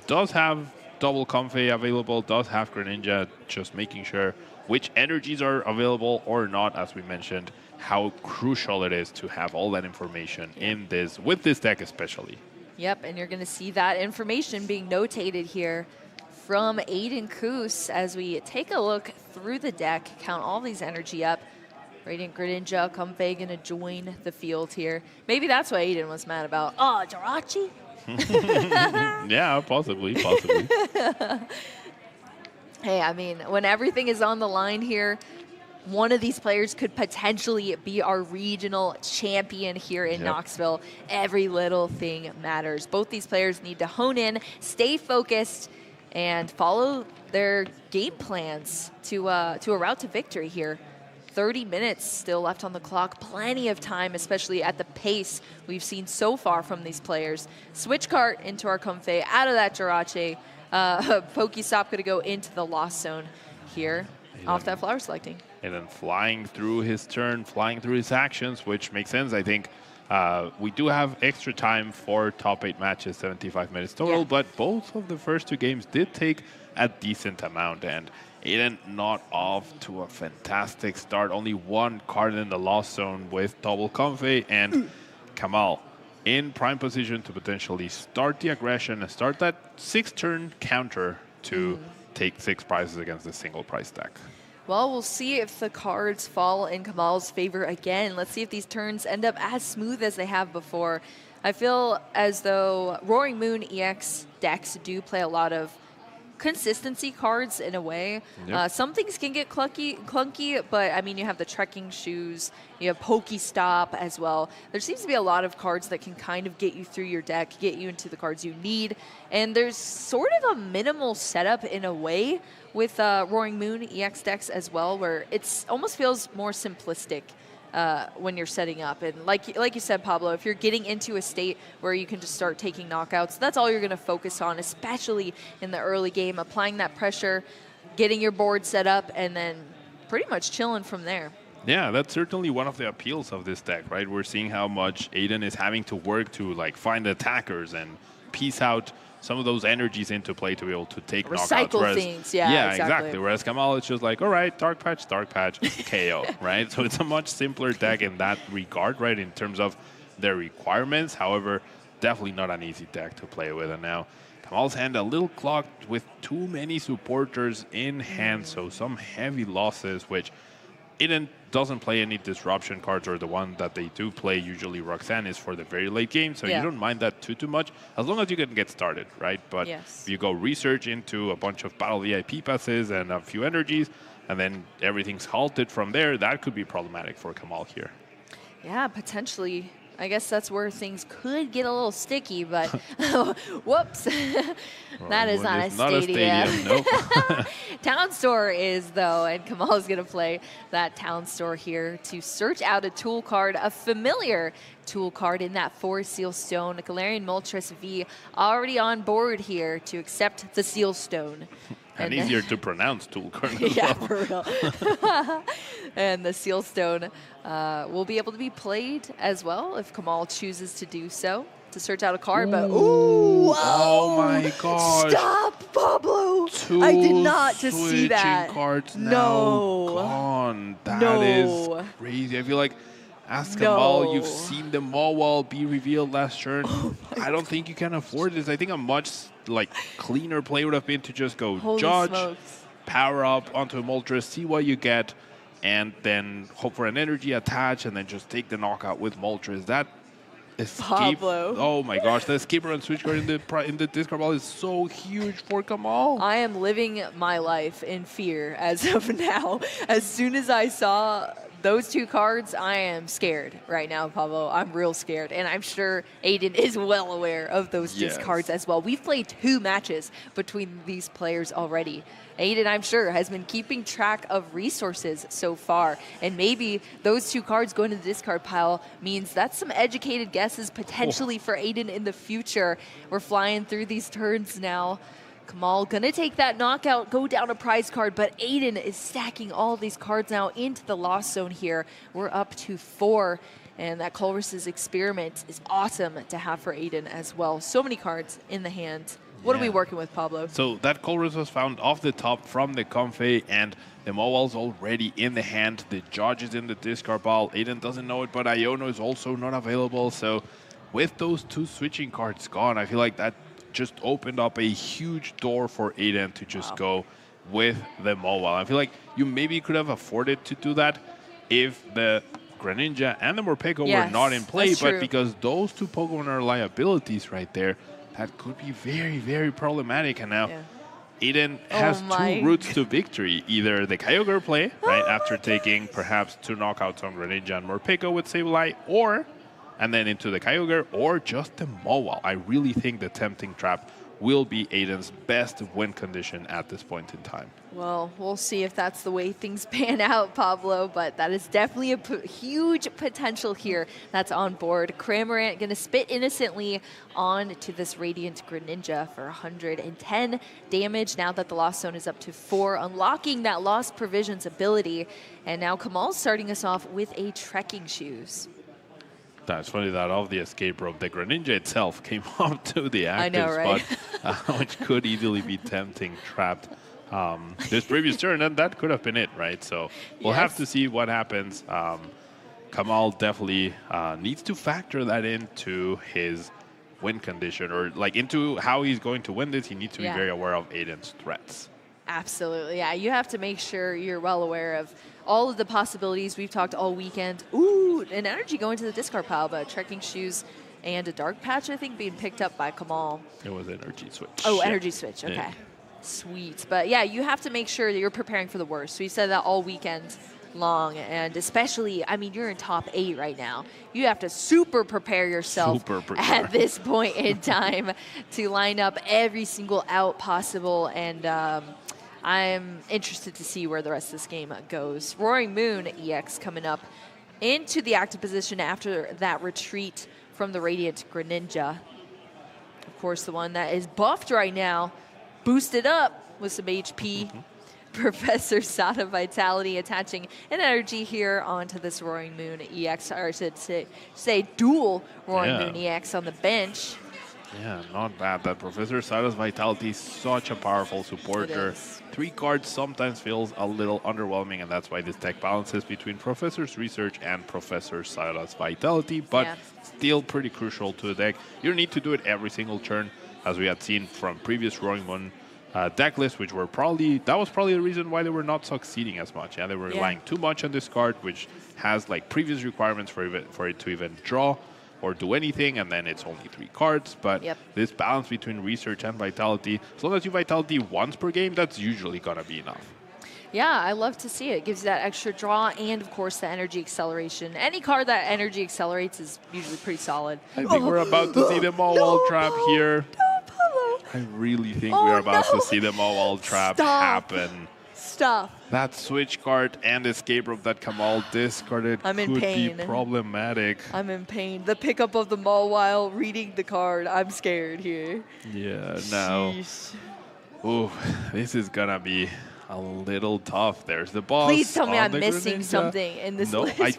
Does have double Comfey available, does have Greninja, just making sure which energies are available or not, as we mentioned, how crucial it is to have all that information in this, with this deck especially. Yep, and you're going to see that information being notated here from Aidan Khus as we take a look through the deck, count all these energy up. Radiant Greninja, Comfey going to join the field here. Maybe that's what Aidan was mad about. Oh, Jirachi? Yeah, possibly. Hey, I mean, when everything is on the line here, one of these players could potentially be our regional champion here in Knoxville. Every little thing matters. Both these players need to hone in, stay focused, and follow their game plans to a route to victory here. 30 minutes still left on the clock. Plenty of time, especially at the pace we've seen so far from these players. Switch cart into our Comfey, out of that Jirachi. Pokestop going to go into the Lost Zone here off that Flower Selecting. And then flying through his turn, flying through his actions, which makes sense, I think. We do have extra time for top 8 matches, 75 minutes total, but both of the first 2 games did take a decent amount. And Aidan not off to a fantastic start. Only 1 card in the Lost Zone with double Comfey, and Kamal in prime position to potentially start the aggression and start that 6-turn counter to take 6 prizes against a single price deck. Well, we'll see if the cards fall in Kamal's favor again. Let's see if these turns end up as smooth as they have before. I feel as though Roaring Moon EX decks do play a lot of consistency cards in a way. Some things can get clunky, but I mean, you have the trekking shoes, you have Pokestop as well. There seems to be a lot of cards that can kind of get you through your deck, get you into the cards you need. And there's sort of a minimal setup in a way with Roaring Moon EX decks as well, where it's almost feels more simplistic when you're setting up. And like you said, Pablo, if you're getting into a state where you can just start taking knockouts, that's all you're going to focus on, especially in the early game, applying that pressure, getting your board set up, and then pretty much chilling from there. Yeah, that's certainly one of the appeals of this deck, right? We're seeing how much Aidan is having to work to like find attackers and piece out some of those energies into play to be able to take knockouts. Recycle things, yeah, exactly. Whereas Kamal is just like, all right, dark patch, KO, right? So it's a much simpler deck in that regard, right, in terms of their requirements. However, definitely not an easy deck to play with. And now Kamal's hand a little clogged with too many supporters in hand, so some heavy losses, which Aidan doesn't play any disruption cards, or the one that they do play, usually Roxanne, is for the very late game, so you don't mind that too much, as long as you can get started, right? But if you go research into a bunch of Battle VIP passes and a few energies, and then everything's halted from there, that could be problematic for Kamal here. Yeah, potentially. I guess that's where things could get a little sticky, but whoops. That is not a stadium. Nope. Town Store is, though, and Kamal is going to play that Town Store here to search out a tool card, a familiar tool card in that 4 Seal Stone. Galarian Moltres V already on board here to accept the Seal Stone. And easier to pronounce tool card as yeah, well. for real. And the Seal Stone will be able to be played as well if Kamal chooses to do so, to search out a card. But oh my gosh. Stop, Pablo. Two I did not just see that. Cards now No. gone. That is crazy. I feel like as Kamal, you've seen the Mawile be revealed last turn. I don't think you can afford this. I think a much cleaner play would have been to just go Holy Judge, smokes. power up onto a Moltres, see what you get, and then hope for an energy attach, and then just take the knockout with Moltres. That escape, Pablo. oh my gosh, the escape run switch card in the discard ball is so huge for Kamal. I am living my life in fear as of now. As soon as I saw those 2 cards, I am scared right now, Pablo. I'm real scared. And I'm sure Aidan is well aware of those discards as well. We've played 2 matches between these players already. Aidan, I'm sure, has been keeping track of resources so far. And maybe those 2 cards going to the discard pile means that's some educated guesses potentially for Aidan in the future. We're flying through these turns now. Kamal gonna take that knockout, go down a prize card, but Aidan is stacking all these cards now into the lost zone here. We're up to 4, and that Colress's Experiment is awesome to have for Aidan as well. So many cards in the hand. What are we working with, Pablo? So that Colress was found off the top from the Comfey, and the Mawile's already in the hand. The Judge is in the discard pile. Aidan doesn't know it, but Iono is also not available. So with those 2 switching cards gone, I feel like that just opened up a huge door for Aidan to just go with the Mawile. I feel like you maybe could have afforded to do that if the Greninja and the Morpeko were not in play, but because those 2 Pokemon are liabilities right there, that could be very, very problematic. And now Aidan has 2 routes to victory. Either the Kyogre play, right, after taking perhaps 2 knockouts on Greninja and Morpeko with Sableye, or and then into the Kyogre, or just the Mawile. I really think the Tempting Trap will be Aidan's best win condition at this point in time. Well, we'll see if that's the way things pan out, Pablo, but that is definitely a huge potential here that's on board. Cramorant going to spit innocently on to this Radiant Greninja for 110 damage now that the Lost Zone is up to 4, unlocking that Lost Provisions ability. And now Kamal's starting us off with a Trekking Shoes. That's funny that off the escape rope, the Greninja itself came up to the active spot, which could easily be Tempting Trapped this previous turn, and that could have been it, right? So we'll have to see what happens. Kamal definitely needs to factor that into his win condition, or into how he's going to win this. He needs to be very aware of Aidan's threats. Absolutely, yeah. You have to make sure you're well aware of all of the possibilities we've talked all weekend. Ooh, an energy going to the discard pile, but Trekking Shoes and a Dark Patch, I think, being picked up by Kamal. It was Energy Switch. Oh, Energy Switch, okay. Sweet. But yeah, you have to make sure that you're preparing for the worst. We said that all weekend long, and especially, I mean, you're in top 8 right now. You have to super prepare yourself at this point in time to line up every single out possible, and I'm interested to see where the rest of this game goes. Roaring Moon EX coming up into the active position after that retreat from the Radiant Greninja. Of course, the one that is buffed right now, boosted up with some HP. Professor Sada Vitality attaching an energy here onto this Roaring Moon EX, or I should say dual Roaring Moon EX on the bench. Yeah, not bad. That Professor Sada's Vitality is such a powerful supporter. 3 cards sometimes feels a little underwhelming, and that's why this deck balances between Professor's Research and Professor Sada's Vitality, but still pretty crucial to the deck. You don't need to do it every single turn, as we had seen from previous Roaring Moon deck lists, which were that was probably the reason why they were not succeeding as much. Yeah, they were relying too much on this card, which has previous requirements for it to even draw or do anything, and then it's only 3 cards. But this balance between Research and Vitality, as long as you Vitality once per game, that's usually gonna be enough. Yeah, I love to see it. Gives you that extra draw and, of course, the energy acceleration. Any card that energy accelerates is usually pretty solid. I think we're about to see the Mawal trap here. No, Pablo. I really think we're about to see the Mawal trap happen. Stop. That switch card and escape rope that Kamal discarded I'm in could pain. be problematic. I'm in pain. The pickup of the mall while reading the card. I'm scared here. Yeah, no. Jeez. Ooh, this is gonna be a little tough. There's the boss. Please tell me on I'm the missing Greninja. something in this No, list. I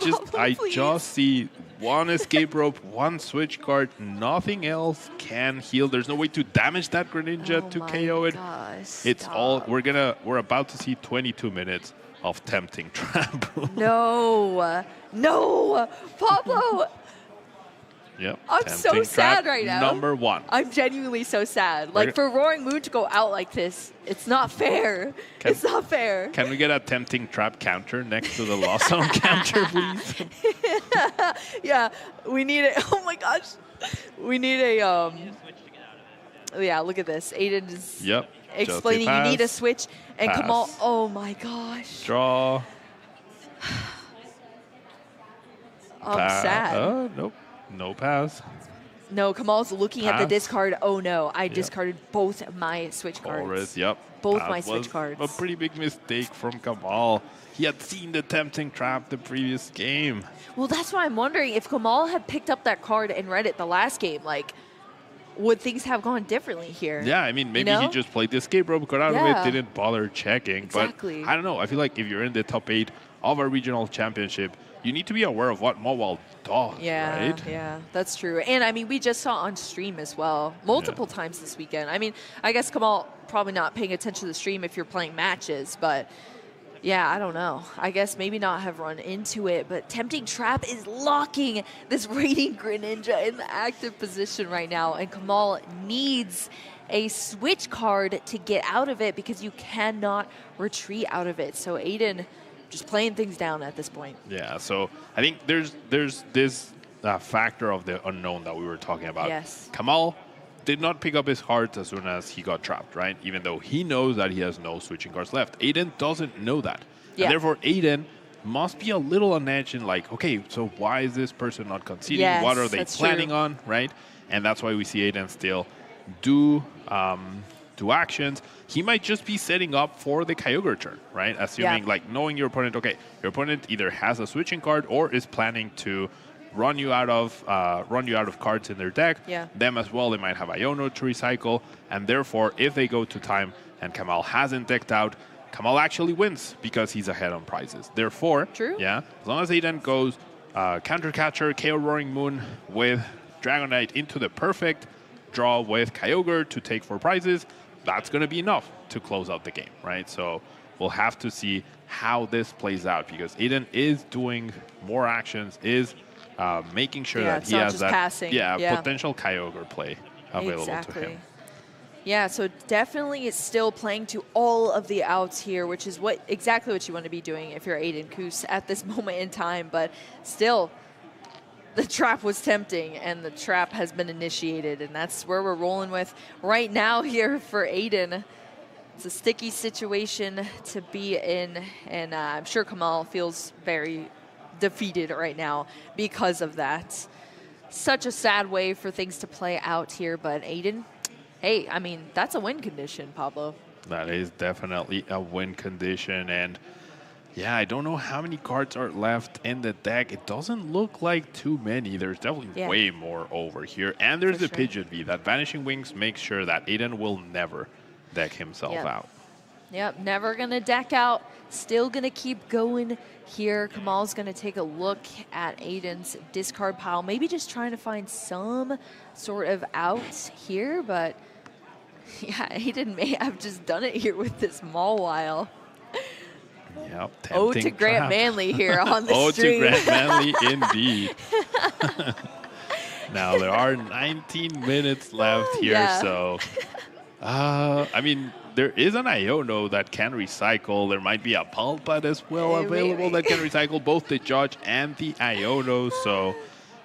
Pablo, just see one escape rope, one switch card. Nothing else can heal. There's no way to damage that Greninja to KO it. Gosh, It's all we're about to see 22 minutes of tempting trap. No, Pablo. Yep. I'm so tempting sad trap right now. Number one. I'm genuinely so sad. Like, for Roaring Moon to go out like this, it's not fair. It's not fair. Can we get a tempting trap counter next to the lost zone counter, please? Yeah, we need it. Oh my gosh. We need a, yeah, look at this. Aidan is explaining you need a switch. And Pass. Kamal, oh my gosh. Draw. I'm sad. Oh, nope. No pass. No, Kamal's looking at the Pass. discard. Oh no, I discarded both my switch cards. Yep. Both That my switch was cards. A pretty big mistake from Kamal. He had seen the tempting trap the previous game. Well, that's why I'm wondering if Kamal had picked up that card and read it the last game, like, would things have gone differently here? Yeah, I mean, maybe You know? he just played the escape rope, got out of Yeah. it, didn't bother checking. Exactly. But I don't know. I feel like if you're in the top 8 of a regional championship, you need to be aware of what Mawal does, Yeah, right? yeah, that's true. And I mean, we just saw on stream as well, multiple times this weekend. I mean, I guess Kamal probably not paying attention to the stream if you're playing matches, but yeah, I don't know. I guess maybe not have run into it, but Tempting Trap is locking this Raiding Greninja in the active position right now, and Kamal needs a switch card to get out of it because you cannot retreat out of it. So Aidan just playing things down at this point. Yeah, so I think there's this factor of the unknown that we were talking about. Yes. Kamal did not pick up his cards as soon as he got trapped, right? Even though he knows that he has no switching cards left. Aidan doesn't know that. Yeah. And therefore, Aidan must be a little on edge and like, okay, so why is this person not conceding? Yes, what are they that's planning true. on, right? And that's why we see Aidan still do actions. He might just be setting up for the Kyogre turn, right? Assuming, like, knowing your opponent, okay, your opponent either has a switching card or is planning to run you out of cards in their deck. Yeah. Them as well, they might have Iono to recycle, and therefore, if they go to time and Kamal hasn't decked out, Kamal actually wins because he's ahead on prizes. Therefore, True. yeah, as long as Aidan goes Counter Catcher, KO Roaring Moon with Dragonite into the perfect draw with Kyogre to take 4 prizes, that's going to be enough to close out the game, right? So we'll have to see how this plays out because Aidan is doing more actions, is making sure that it's he not has just that passing. potential Kyogre play available to him. Yeah, so definitely it's still playing to all of the outs here, which is exactly what you want to be doing if you're Aidan Khus at this moment in time. But still, the trap was tempting, and the trap has been initiated, and that's where we're rolling with right now here for Aidan. It's a sticky situation to be in, and I'm sure Kamal feels very defeated right now because of that. Such a sad way for things to play out here, but Aidan, hey, I mean, that's a win condition, Pablo. That is definitely a win condition, and yeah, I don't know how many cards are left in the deck. It doesn't look like too many. There's definitely way more over here. And there's the Pigeon V. That Vanishing Wings makes sure that Aidan will never deck himself out. Yep, never going to deck out. Still going to keep going here. Kamal's going to take a look at Aidan's discard pile. Maybe just trying to find some sort of outs here. But yeah, Aidan may have just done it here with this Mawile. Yep, Oh, to Grant Manley here on the Oh, stream. to Grant Manley, indeed. Now, there are 19 minutes left here, so... I mean, there is an Iono that can recycle. There might be a Pulpad as well available that can recycle both the Judge and the Iono, so...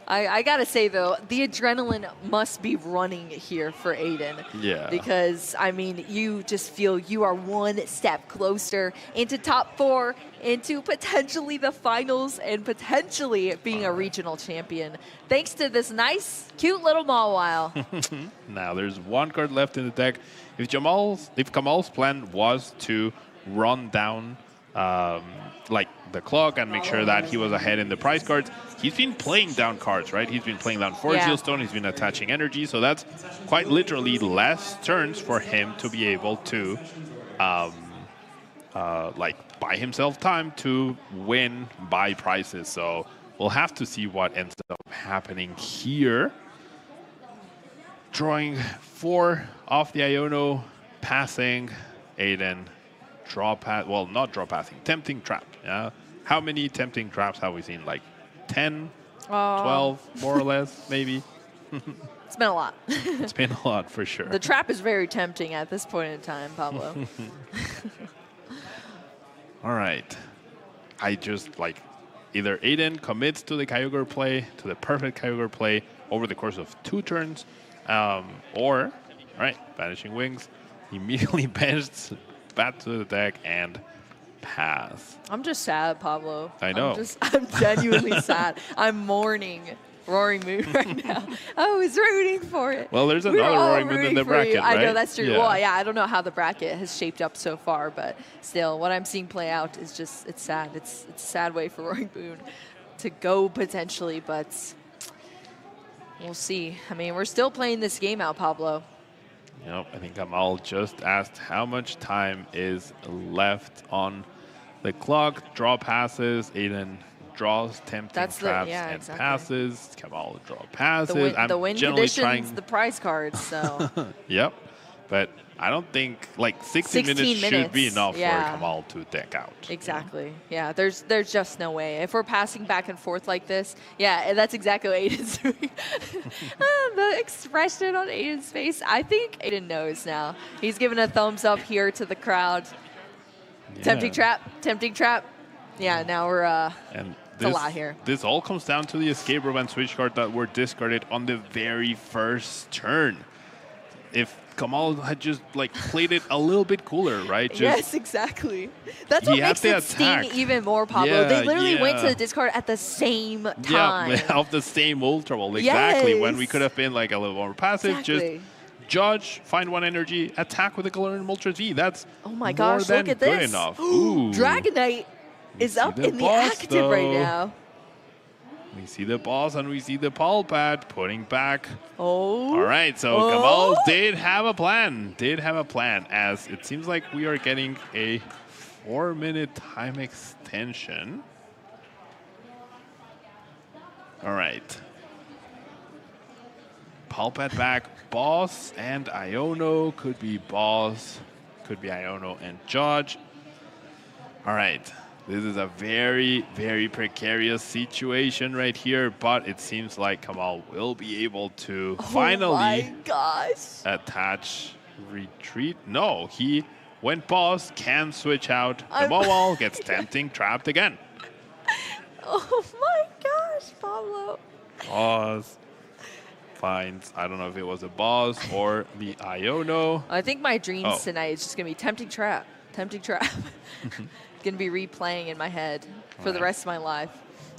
I gotta say though, the adrenaline must be running here for Aidan. Yeah. Because I mean, you just feel you are one step closer into top 4, into potentially the finals, and potentially being a regional champion, thanks to this nice, cute little Mawile. Now there's one card left in the deck. If Kamal's plan was to run down like the clock and make sure that he was ahead in the prize cards, he's been playing down cards, right? He's been playing down Forest Stone, he's been attaching energy, so that's quite literally less turns for him to be able to like buy himself time to win, buy prizes. So we'll have to see what ends up happening here. Drawing 4 off the Iono, passing Aidan. Draw pass, well, not draw passing, tempting trap. Yeah, how many tempting traps have we seen? Like 10, 12, more or less, maybe. It's been a lot. It's been a lot for sure. The trap is very tempting at this point in time, Pablo. All right, I just like either Aidan commits to the Kyogre play, to the perfect Kyogre play over the course of 2 turns, or, all right, Vanishing Wings, immediately benched back to the deck and pass. I'm just sad, Pablo. I know. I'm genuinely sad. I'm mourning Roaring Moon right now. I was rooting for it. Well, there's another Roaring Moon in the bracket, right? I know, that's true. Yeah. Well, yeah, I don't know how the bracket has shaped up so far, but still, what I'm seeing play out is just, it's sad. It's a sad way for Roaring Moon to go potentially, but we'll see. I mean, we're still playing this game out, Pablo. Yep, I think Kamal just asked how much time is left on the clock. Draw passes. Aidan draws tempting traps and passes. Kamal draw passes. The win conditions, the prize cards. So. Yep, but I don't think like 16 minutes should be enough for Kamal to deck out. Exactly. Yeah, there's just no way. If we're passing back and forth like this, yeah, that's exactly what Aidan's doing. The expression on Aidan's face, I think Aidan knows now. He's giving a thumbs up here to the crowd. Yeah. Tempting trap. Yeah, now we're and it's a lot here. This all comes down to the escape rope and switch card that were discarded on the very first turn. If Kamal had just like played it a little bit cooler, right? Yes, exactly. That's what makes it sting even more, Pablo. Yeah, they literally went to the discard at the same time. Yeah, of the same Ultra Ball. Exactly. Yes. When we could have been like a little more passive, just judge, find 1 energy, attack with a Galarian Ultra V. That's my gosh, look at this. Enough. Ooh. Dragonite is up in the active right now. We see the boss and we see the Pal Pad putting back. Oh. All right, so Kamal did have a plan. As it seems like we are getting a 4-minute time extension. All right. Pal Pad back. Boss and Iono. Could be boss. Could be Iono and Judge. All right. This is a very, very precarious situation right here, but it seems like Kamal will be able to finally attach retreat. No, he went boss, can switch out. The Mawile gets tempting trapped again. Oh my gosh, Pablo. Boss finds, I don't know if it was a boss or the Iono. I think my dreams tonight is just going to be tempting trap. Going to be replaying in my head for the rest of my life.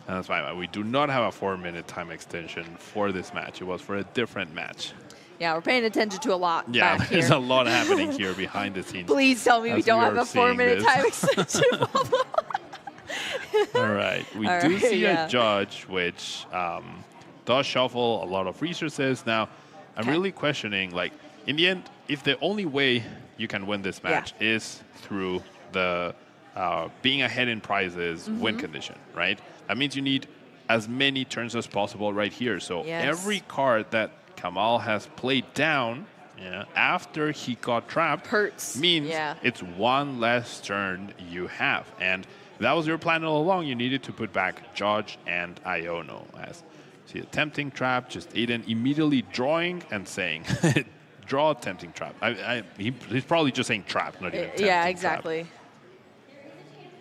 And that's fine. We do not have a 4-minute time extension for this match. It was for a different match. Yeah, we're paying attention to a lot. Yeah, back there's here. a lot happening here behind the scenes. Please tell me we don't have a 4-minute time extension. All right, we do see a judge, which does shuffle a lot of resources. Now, I'm really questioning, like, in the end, if the only way you can win this match is through the being ahead in prizes win condition, right? That means you need as many turns as possible right here. So every card that Kamal has played down after he got trapped means it's 1 less turn you have. And that was your plan all along. You needed to put back Judge and Iono. As see a tempting trap, just Aidan immediately drawing and saying, draw tempting trap. He's probably just saying trap, not even tempting exactly. Trap.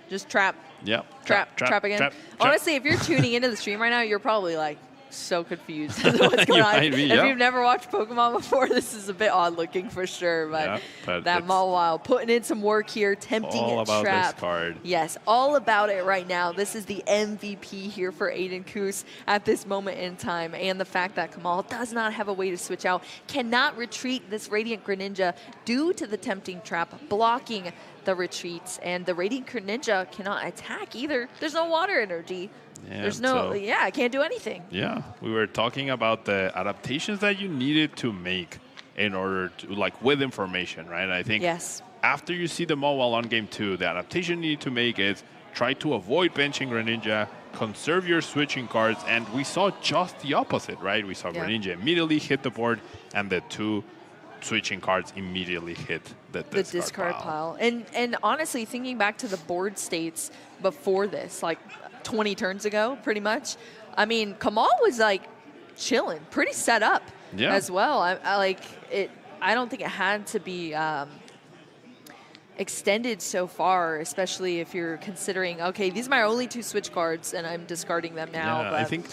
Just trap. Yep. Trap again. Honestly, if you're tuning into the stream right now, you're probably like, so confused as to what's going You on. might be, If yeah. you've never watched Pokemon before, this is a bit odd looking for sure. But, Yeah, but that it's Mawile putting in some work here, tempting all a about trap. this card. Yes, all about it right now. This is the MVP here for Aidan Khus at this moment in time. And the fact that Kamal does not have a way to switch out, cannot retreat this Radiant Greninja due to the tempting trap, blocking the retreats. And the Radiant Greninja cannot attack either. There's no water energy. Yeah, There's no, so- yeah, I can't do anything. Yeah, we were talking about the adaptations that you needed to make in order to, like, with information, right? I think Yes. after you see the Mawile on game 2, the adaptation you need to make is try to avoid benching Greninja, conserve your switching cards, and we saw just the opposite, right? We saw Yeah. Greninja immediately hit the board, and the 2 switching cards immediately hit the Discard pile. And honestly, thinking back to the board states before this, like 20 turns ago, pretty much, I mean, Kamal was like chilling, pretty set up Yeah. as well. I like it. I don't think it had to be extended so far, especially if you're considering, okay, these are my only 2 switch cards, and I'm discarding them now. Yeah, but I think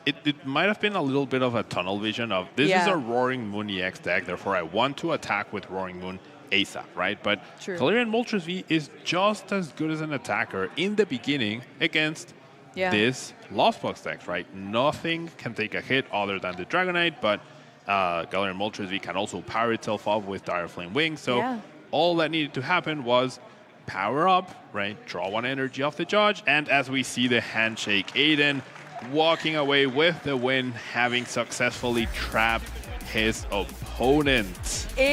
it might have been a little bit of a tunnel vision of this is Yeah. a Roaring Moon EX deck, therefore I want to attack with Roaring Moon ASAP, right? But True. Galarian Moltres V is just as good as an attacker in the beginning against this Lost Box deck, right? Nothing can take a hit other than the Dragonite, but Galarian Moltres V can also power itself up with Dire Flame Wing. So Yeah. all that needed to happen was power up, right? Draw 1 energy off the judge, and as we see the handshake, Aidan walking away with the win, having successfully trapped his opponent.